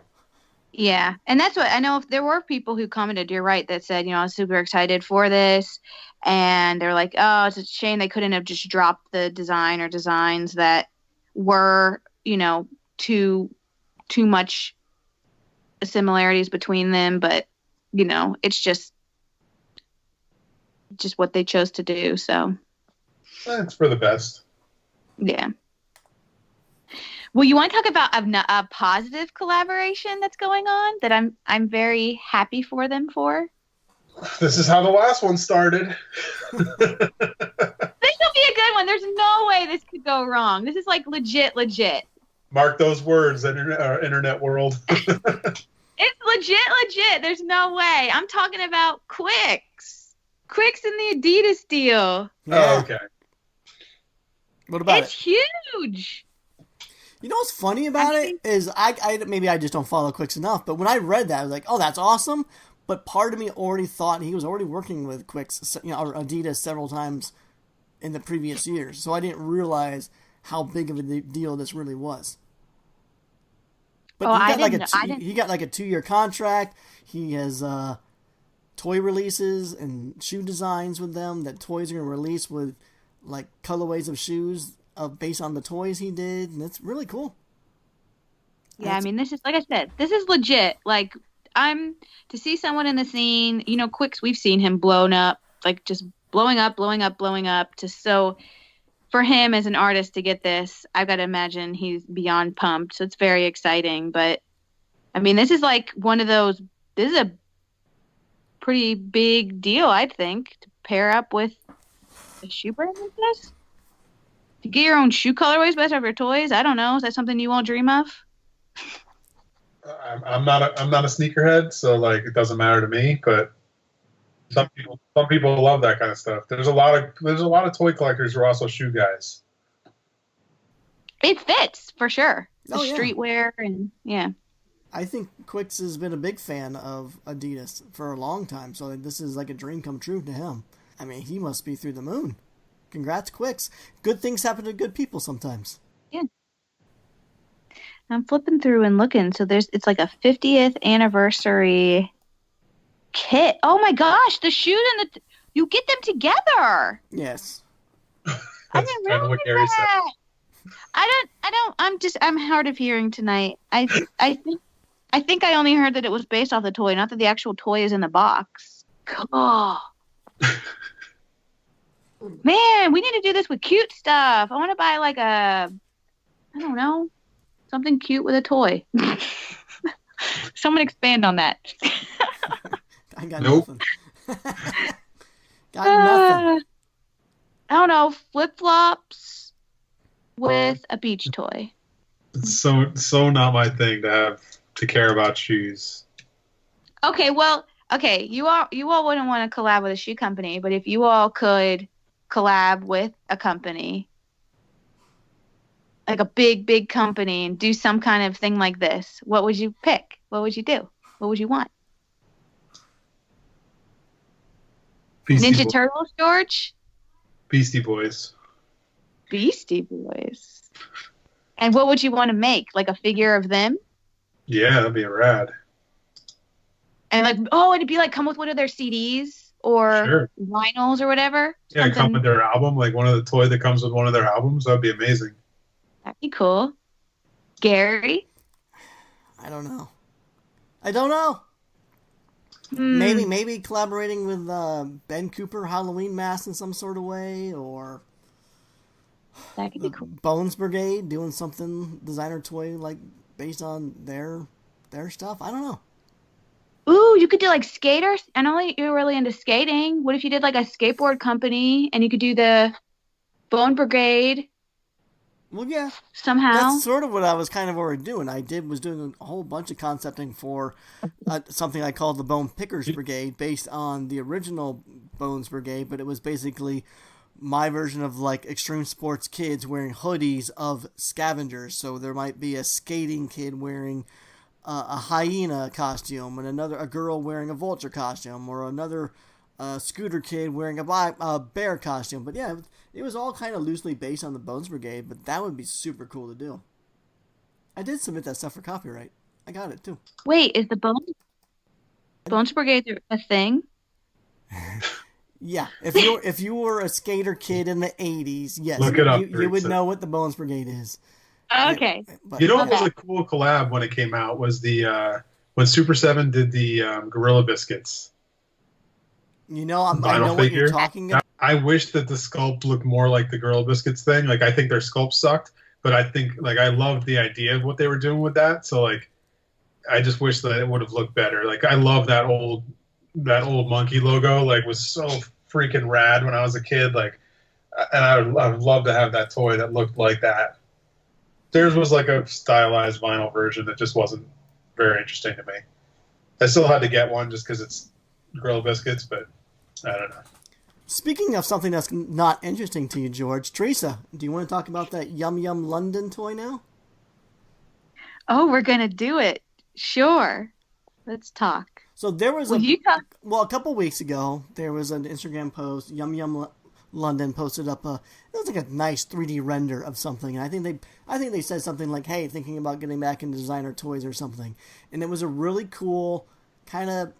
Yeah, and that's what I know. If there were people who commented, you're right, that said, I was super excited for this, and they're like, oh, it's a shame they couldn't have just dropped the design or designs that were, too much similarities between them. But it's just what they chose to do. So It's for the best. Yeah. Well, you want to talk about a positive collaboration that's going on that I'm very happy for them for? This is how the last one started. This will be a good one. There's no way this could go wrong. This is like legit. Mark those words, internet world. It's legit. There's no way. I'm talking about Quicks and the Adidas deal. Yeah. Oh, okay. What about It's huge. You know what's funny about it is I maybe I just don't follow Quicks enough, but when I read that, I was like, oh, that's awesome. But part of me already thought he was already working with Quicks, or Adidas several times in the previous years. So I didn't realize how big of a deal this really was. But he got like a 2-year contract. He has toy releases and shoe designs with them that toys are going to release with like colorways of shoes based on the toys he did, and it's really cool. Yeah, this is, like I said, this is legit. Like, to see someone in the scene, Quicks, we've seen him blown up, like just blowing up. So for him as an artist to get this, I've got to imagine he's beyond pumped. So it's very exciting. But this is like this is a pretty big deal, I think, to pair up with a shoe brand like this. To get your own shoe colorways based off your toys, I don't know. Is that something you won't dream of? I'm not a sneakerhead, so like it doesn't matter to me. But some people love that kind of stuff. There's a lot of toy collectors who are also shoe guys. It fits for sure. The yeah. Streetwear and yeah. I think Quicks has been a big fan of Adidas for a long time, so this is like a dream come true to him. He must be through the moon. Congrats, Quicks. Good things happen to good people sometimes. Yeah. I'm flipping through and looking. So it's like a 50th anniversary kit. Oh my gosh, the shoes and you get them together. Yes. I didn't realize that. I'm hard of hearing tonight. I think I only heard that it was based off the toy, not that the actual toy is in the box. Oh. Man, we need to do this with cute stuff. I want to buy like I don't know, something cute with a toy. Someone expand on that. I got nothing. Got nothing. I don't know, flip-flops with a beach toy. It's so not my thing to care about shoes. Okay, you all wouldn't want to collab with a shoe company, but if you all could collab with a company, like a big company, and do some kind of thing like this, what would you pick? What would you do? What would you want? Ninja Turtles, George? Beastie Boys. And what would you want to make? Like a figure of them? Yeah, that'd be rad. And it'd be like come with one of their CDs or vinyls or whatever. Yeah, something. Come with their album, like one of the toy that comes with one of their albums. That'd be amazing. That'd be cool. Gary? I don't know. Maybe collaborating with Ben Cooper Halloween Mask in some sort of way, or that could be cool. Bones Brigade doing something designer toy like based on their stuff. I don't know. Ooh, you could do like skaters. I know you're really into skating. What if you did like a skateboard company and you could do the Bone Brigade Well, yeah, somehow? that's sort of what I was kind of already doing. Was doing a whole bunch of concepting for something I called the Bone Pickers Brigade, based on the original Bones Brigade, but it was basically my version of like extreme sports kids wearing hoodies of scavengers. So there might be a skating kid wearing a hyena costume, and a girl wearing a vulture costume, or another scooter kid wearing a bear costume. But yeah, it was all kind of loosely based on the Bones Brigade, but that would be super cool to do. I did submit that stuff for copyright. I got it too. Wait, is the Bones Brigade a thing? Yeah, if you were a skater kid in the 80s, yes, Look it up, you would Teresa. know what the Bones Brigade is. Okay. But, You know what was a cool collab when it came out was the when Super 7 did the Gorilla Biscuits. you know, I Vinyl know what you're figure. talking about. I wish that the sculpt looked more like the Gorilla Biscuits thing. Like, I think their sculpt sucked, but I think, like, I loved the idea of what they were doing with that. So, like, I just wish that it would have looked better. Like, I love that old monkey logo. Like, was so freaking rad when I was a kid. Like, and I would love to have that toy that looked like that. Theirs was like a stylized vinyl version that just wasn't very interesting to me. I still had to get one just because it's Gorilla Biscuits, but I don't know. Speaking of something that's not interesting to you, George, Teresa, do you want to talk about that Yum Yum London toy now? Oh, we're gonna do it. Sure. Let's talk. So there was You talk. a couple weeks ago, there was an Instagram post. Yum Yum London posted up it was like a nice 3D render of something, and I think they said something like, "Hey, thinking about getting back into designer toys or something," and it was a really cool kind of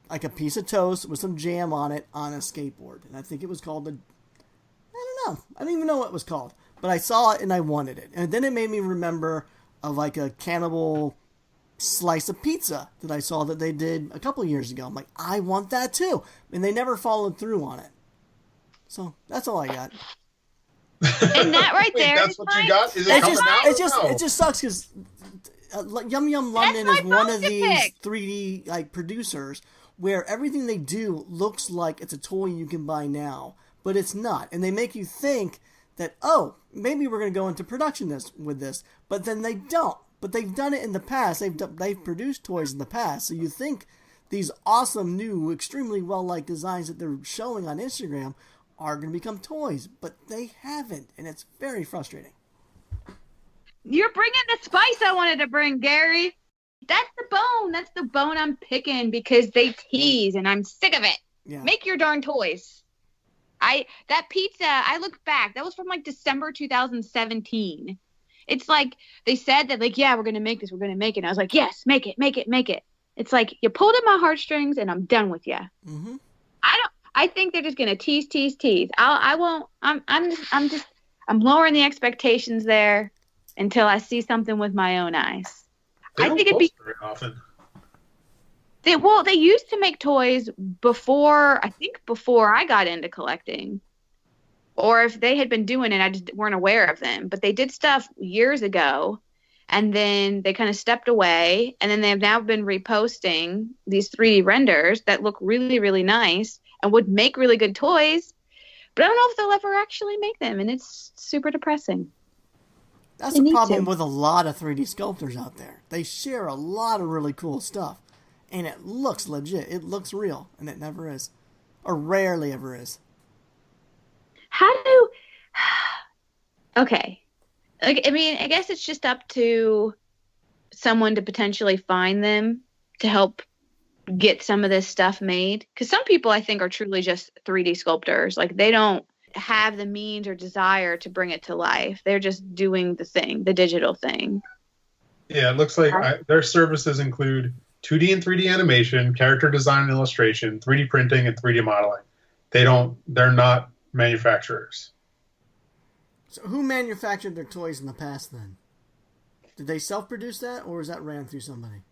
like a piece of toast with some jam on it on a skateboard, and I think it was called I don't know, I don't even know what it was called, but I saw it and I wanted it, and then it made me remember of like a cannibal slice of pizza that I saw that they did a couple years ago. I'm like, I want that too, and they never followed through on it. So that's all I got. And that right Wait, there. that's what you got? Is it It coming just, out? it just sucks because Yum Yum London That's is my one of phone to these pick. 3D like producers where everything they do looks like it's a toy you can buy now, but it's not, and they make you think that maybe we're going to go into production with this, but then they don't. But they've done it in the past. They've produced toys in the past, so you think these awesome new, extremely well-liked designs that they're showing on Instagram are going to become toys, but they haven't, and it's very frustrating. You're bringing the spice I wanted to bring, Gary. That's the bone. That's the bone I'm picking because they tease, and I'm sick of it. Yeah. Make your darn toys. That pizza, I look back, that was from like December 2017. It's like they said that, like, yeah, we're gonna make this, we're gonna make it. And I was like, yes, make it, make it, make it. It's like you pulled at my heartstrings, and I'm done with you. Mm-hmm. I think they're just gonna tease. I won't. I'm lowering the expectations there until I see something with my own eyes. They I don't think it'd be. post very often. They used to make toys before I got into collecting. Or if they had been doing it, I just weren't aware of them. But they did stuff years ago, and then they kind of stepped away, and then they've now been reposting these 3D renders that look really, really nice and would make really good toys. But I don't know if they'll ever actually make them, and it's super depressing. That's They the need problem to. with a lot of 3D sculptors out there. They share a lot of really cool stuff, and it looks legit. It looks real, and it never is, or rarely ever is. Okay. Like, I mean, I guess it's just up to someone to potentially find them to help get some of this stuff made. Because some people, I think, are truly just 3D sculptors. Like, they don't have the means or desire to bring it to life. They're just doing the thing, the digital thing. Yeah, it looks like their services include 2D and 3D animation, character design and illustration, 3D printing, and 3D modeling. They're not manufacturers. So who manufactured their toys in the past then? Did they self-produce that, or was that ran through somebody?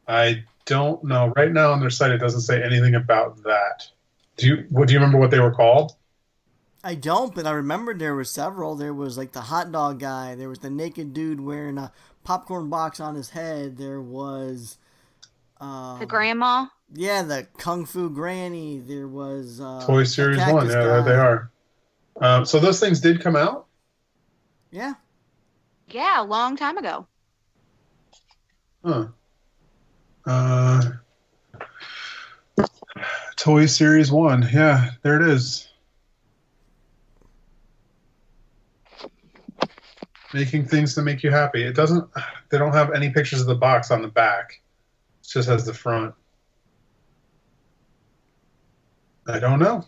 I don't know. Right now on their site, it doesn't say anything about that. Do you remember what they were called? I don't, but I remember there were several. There was like the hot dog guy. There was the naked dude wearing a popcorn box on his head. There was The grandma. Yeah, the Kung Fu Granny. There was Toy Series 1. Yeah, there they are. So those things did come out? Yeah. Yeah, a long time ago. Huh. Toy Series 1. Yeah, there it is. Making things to make you happy. They don't have any pictures of the box on the back. It just has the front. I don't know.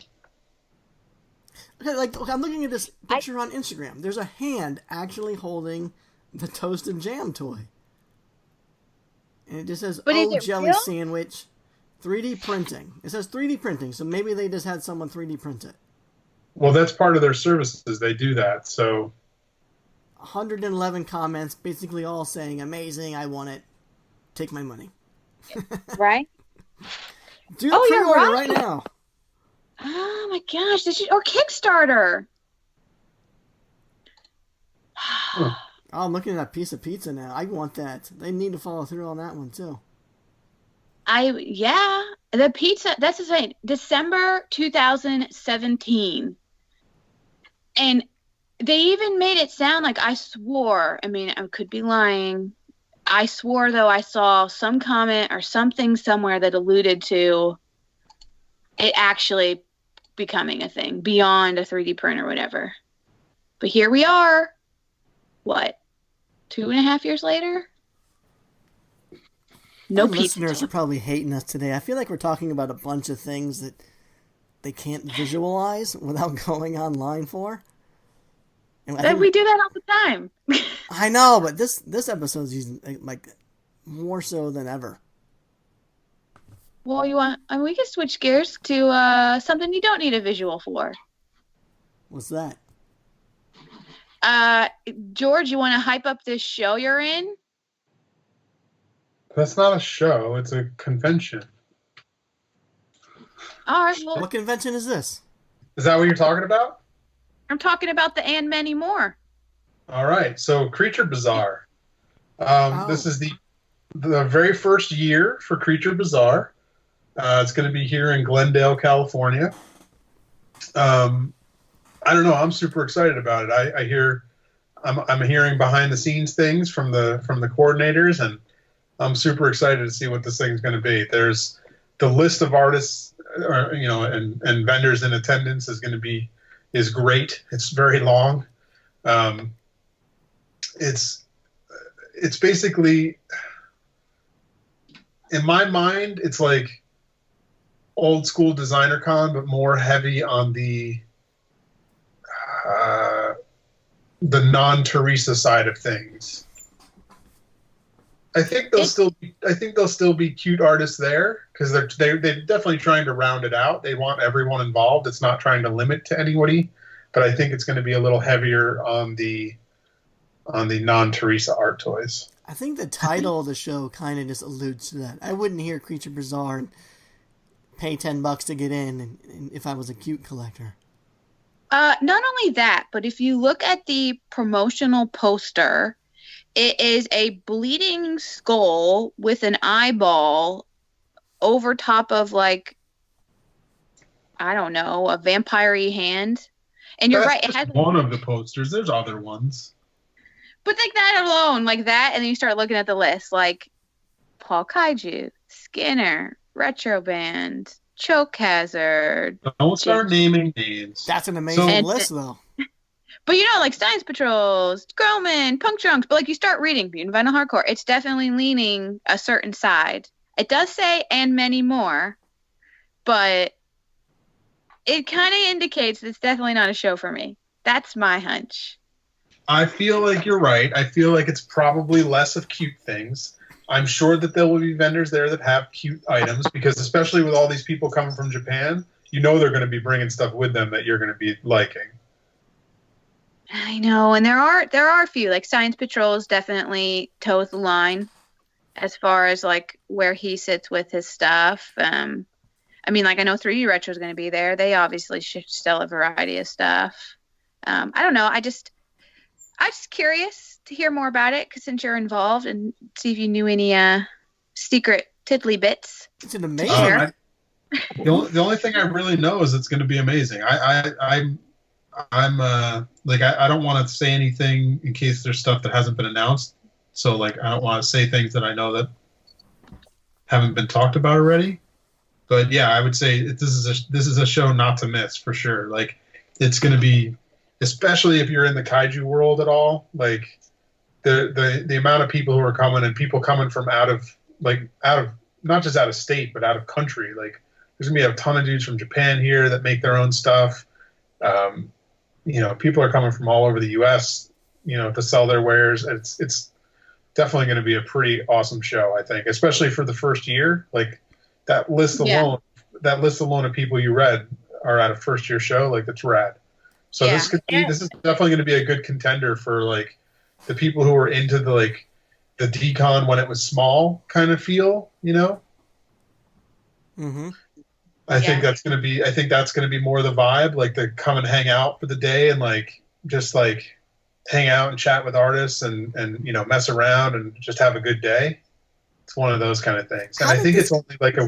Okay, I'm looking at this picture on Instagram. There's a hand actually holding the toasted jam toy. And it just says, "Oh, jelly real? sandwich." 3D printing. It says 3D printing, so maybe they just had someone 3D print it. Well, that's part of their services. They do that, so... 111 comments, basically all saying, "Amazing, I want it. Take my money." Right? Do the pre-order right now. Oh my gosh, or Kickstarter. Oh, I'm looking at that piece of pizza now. I want that. They need to follow through on that one too. The pizza, that's the thing. December 2017. And they even made it sound like I swore. I mean, I could be lying. I swore, though, I saw some comment or something somewhere that alluded to it actually becoming a thing beyond a 3D print or whatever. But here we are. What? 2.5 years later? No pizza. Listeners are probably hating us today. I feel like we're talking about a bunch of things that they can't visualize without going online for. And we do that all the time. I know, but this episode is using like more so than ever. Well, we can switch gears to something you don't need a visual for. What's that? George, you want to hype up this show you're in? That's not a show. It's a convention. All right. Well, what convention is this? Is that what you're talking about? I'm talking about the and many more. All right. So Creature Bazaar. This is the very first year for Creature Bazaar. It's going to be here in Glendale, California. I don't know. I'm super excited about it. I'm hearing behind the scenes things from the coordinators, and I'm super excited to see what this thing's going to be. There's the list of artists, and vendors in attendance is great. It's very long. It's basically, in my mind, it's like old school designer con, but more heavy on the non-Teresa side of things. I think they'll still be cute artists there because they're definitely trying to round it out. They want everyone involved. It's not trying to limit to anybody, but I think it's going to be a little heavier on the non-Teresa art toys. I think the title of the show kind of just alludes to that. I wouldn't hear Creature Bazaar and pay $10 to get in if I was a cute collector. Not only that, but if you look at the promotional poster, it is a bleeding skull with an eyeball over top of, like, I don't know, a vampire-y hand. And you're right, it has one of the posters. There's other ones. But like that alone, like that, and then you start looking at the list, like Paul Kaiju, Skinner, Retro Band, Choke Hazard. Don't start naming names. That's an amazing list, though. But like Science Patrols, Growman, Punk Trunks, but like you start reading Mutant Vinyl Hardcore, it's definitely leaning a certain side. It does say and many more, but it kind of indicates that it's definitely not a show for me. That's my hunch. I feel like you're right. I feel like it's probably less of cute things. I'm sure that there will be vendors there that have cute items because especially with all these people coming from Japan, they're going to be bringing stuff with them that you're going to be liking. I know, and there are a few, like Science Patrols definitely toes the line as far as like where he sits with his stuff. I mean, like I know 3D Retro is going to be there. They obviously should sell a variety of stuff. I don't know. I'm just curious to hear more about it because since you're involved and see if you knew any secret tiddly bits. It's an amazing. The only thing I really know is it's going to be amazing. I'm like I don't want to say anything in case there's stuff that hasn't been announced. So like I don't want to say things that I know that haven't been talked about already. But yeah, I would say this is a show not to miss for sure. Like it's going to be, especially if you're in the kaiju world at all. Like the amount of people who are coming and people coming from out of not just out of state but out of country. Like there's gonna be a ton of dudes from Japan here that make their own stuff. People are coming from all over the U.S. To sell their wares. It's definitely going to be a pretty awesome show, I think, especially for the first year. Like that list alone of people you read are at a first year show. Like that's rad. So this is definitely going to be a good contender for like the people who are into the decon when it was small kind of feel, Mm-hmm. I think that's going to be more the vibe, like to come and hang out for the day and like just like hang out and chat with artists and mess around and just have a good day. It's one of those kind of things. And I think it's only like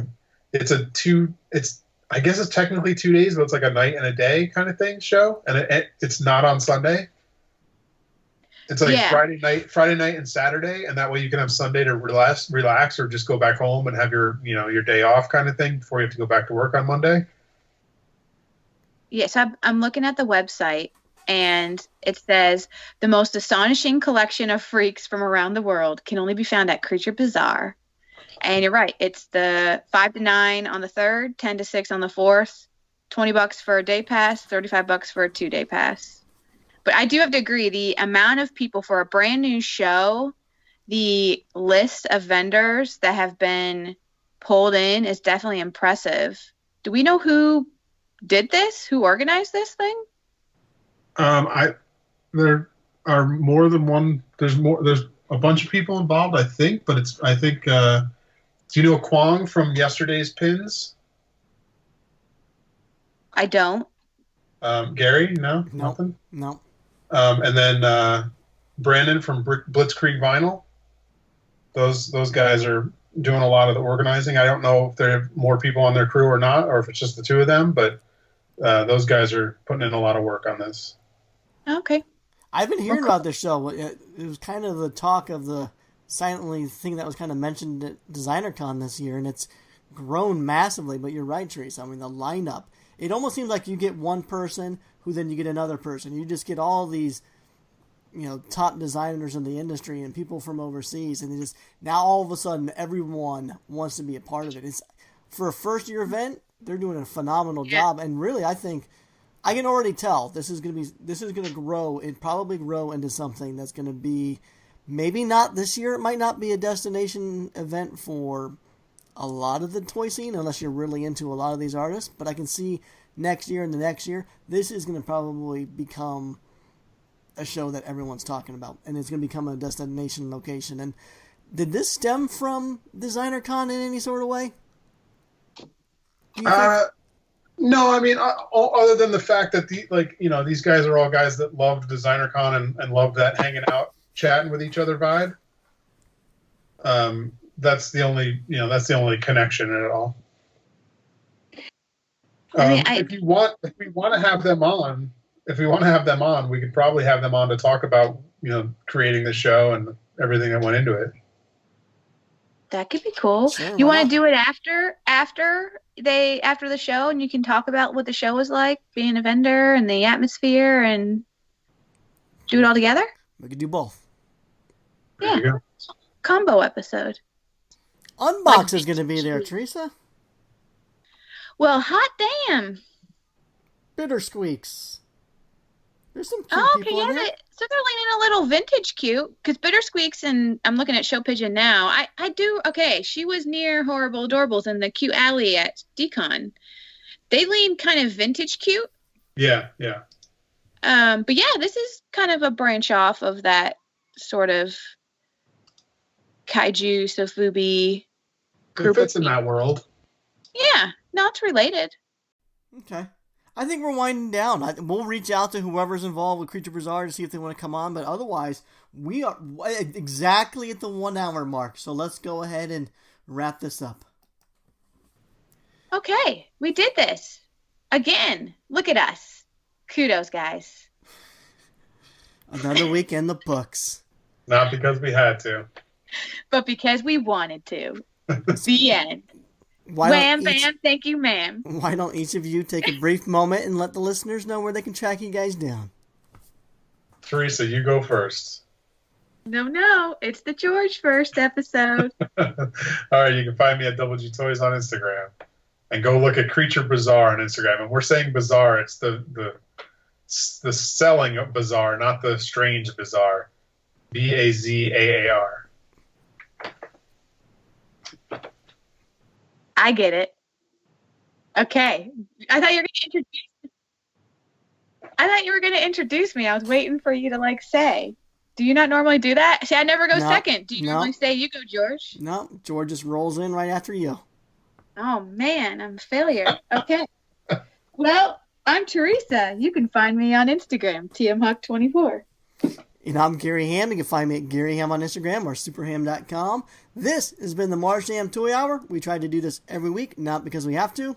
I guess it's technically 2 days, but it's like a night and a day kind of thing show. And it's not on Sunday. It's like Friday night and Saturday. And that way you can have Sunday to relax or just go back home and have your day off kind of thing before you have to go back to work on Monday. Yes, I'm looking at the website. And it says, the most astonishing collection of freaks from around the world can only be found at Creature Bazaar. And you're right. It's the 5 to 9 on the 3rd, 10 to 6 on the 4th, $20 for a day pass, $35 for a 2-day pass. But I do have to agree, the amount of people for a brand new show, the list of vendors that have been pulled in is definitely impressive. Do we know who did this? Who organized this thing? There are more than one. There's a bunch of people involved, I think. But do you know Kwong from yesterday's pins? I don't. Gary, no, nothing. No. And then Brandon from Blitzkrieg Vinyl. Those guys are doing a lot of the organizing. I don't know if there are more people on their crew or not, or if it's just the two of them. But those guys are putting in a lot of work on this. Okay. I've been hearing about this show. It was kind of the talk of the silently thing that was kind of mentioned at DesignerCon this year, and it's grown massively. But you're right, Teresa. I mean, the lineup. It almost seems like you get one person who then you get another person. You just get all these, top designers in the industry and people from overseas, and now all of a sudden everyone wants to be a part of it. It's for a first year event. They're doing a phenomenal job, and really, I think. I can already tell this is going to grow. It probably grow into something that's going to be maybe not this year. It might not be a destination event for a lot of the toy scene unless you're really into a lot of these artists. But I can see next year and the next year, this is going to probably become a show that everyone's talking about, and it's going to become a destination location. And did this stem from DesignerCon in any sort of way? Do you think? No, I mean, other than the fact that these guys are all guys that loved DesignerCon and loved that hanging out, chatting with each other vibe. That's the only connection at all. If we want to have them on, we could probably have them on to talk about creating the show and everything that went into it. That could be cool. Sure, you want to do it after the show, and you can talk about what the show was like, being a vendor and the atmosphere, and do it all together? We could do both. Yeah. Combo episode. Unbox is going to be there, Teresa. Well, hot damn. Bitter Squeaks. There's some cute people in there. So they're leaning a little vintage cute, because Bitter Squeaks, and I'm looking at Show Pigeon now. I do, okay, she was near Horrible Adorables in the cute alley at Decon. They lean kind of vintage cute. Yeah. But yeah, this is kind of a branch off of that sort of kaiju, sofubi group. It fits in that world. Yeah, no, it's related. Okay. I think we're winding down. We'll reach out to whoever's involved with Creature Bazaar to see if they want to come on, but otherwise, we are exactly at the 1 hour mark. So let's go ahead and wrap this up. Okay, we did this. Again. Look at us. Kudos, guys. Another week in the books. Not because we had to. But because we wanted to. The end. Wham, bam, thank you, ma'am. Why don't each of you take a brief moment and let the listeners know where they can track you guys down? Teresa, you go first. No, it's the George first episode. All right, you can find me at Double G Toys on Instagram. And go look at Creature Bazaar on Instagram. And we're saying bazaar, it's the selling of bazaar, not the strange bazaar. Bazaar. I get it. Okay. I thought you were going to introduce me. I was waiting for you to say. Do you not normally do that? See, I never go second. Do you normally say you go, George? No, George just rolls in right after you. Oh, man, I'm a failure. Okay. Well, I'm Teresa. You can find me on Instagram, TMHawk24. And I'm Gary Ham. You can find me at Gary Ham on Instagram or superham.com. This has been the Marsham Toy Hour. We try to do this every week, not because we have to,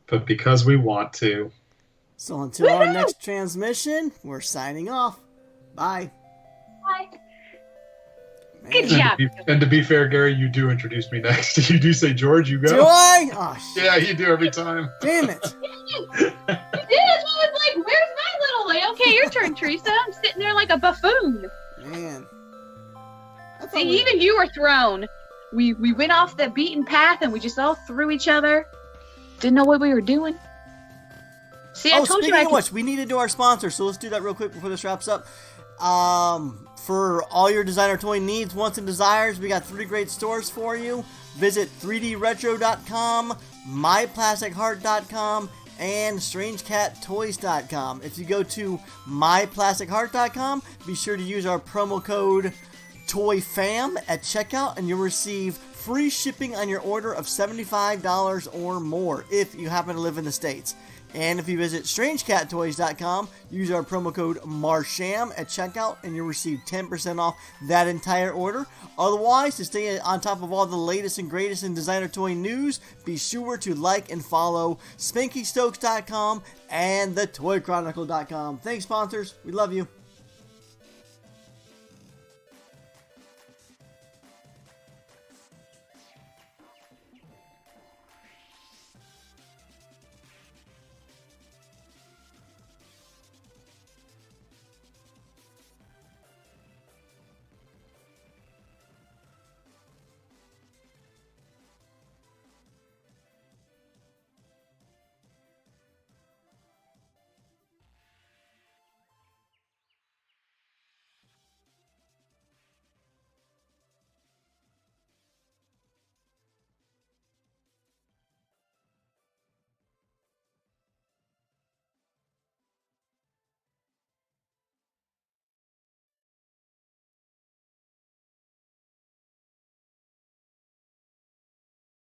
but because we want to. So until our next transmission, we're signing off. Bye. Bye. Good job. And to be fair, Gary, you do introduce me next. You do say, George, you go. Do I? Oh, shit. Yeah, you do every time. Damn it. You did. I was like, where's my little... Okay, your turn, Teresa. I'm sitting there like a buffoon. Man. See, even you were thrown. We went off the beaten path and we just all threw each other. Didn't know what we were doing. See, I told you. Speaking of which, we need to do our sponsor, so let's do that real quick before this wraps up. For all your designer toy needs, wants, and desires, we got 3 great stores for you. Visit 3dretro.com, myplasticheart.com, and strangeCatToys.com. If you go to myplasticheart.com, be sure to use our promo code TOYFAM at checkout, and you'll receive free shipping on your order of $75 or more if you happen to live in the States. And if you visit StrangeCatToys.com, use our promo code MARSHAM at checkout, and you'll receive 10% off that entire order. Otherwise, to stay on top of all the latest and greatest in designer toy news, be sure to like and follow Spankystokes.com and the ToyChronicle.com. Thanks, sponsors. We love you.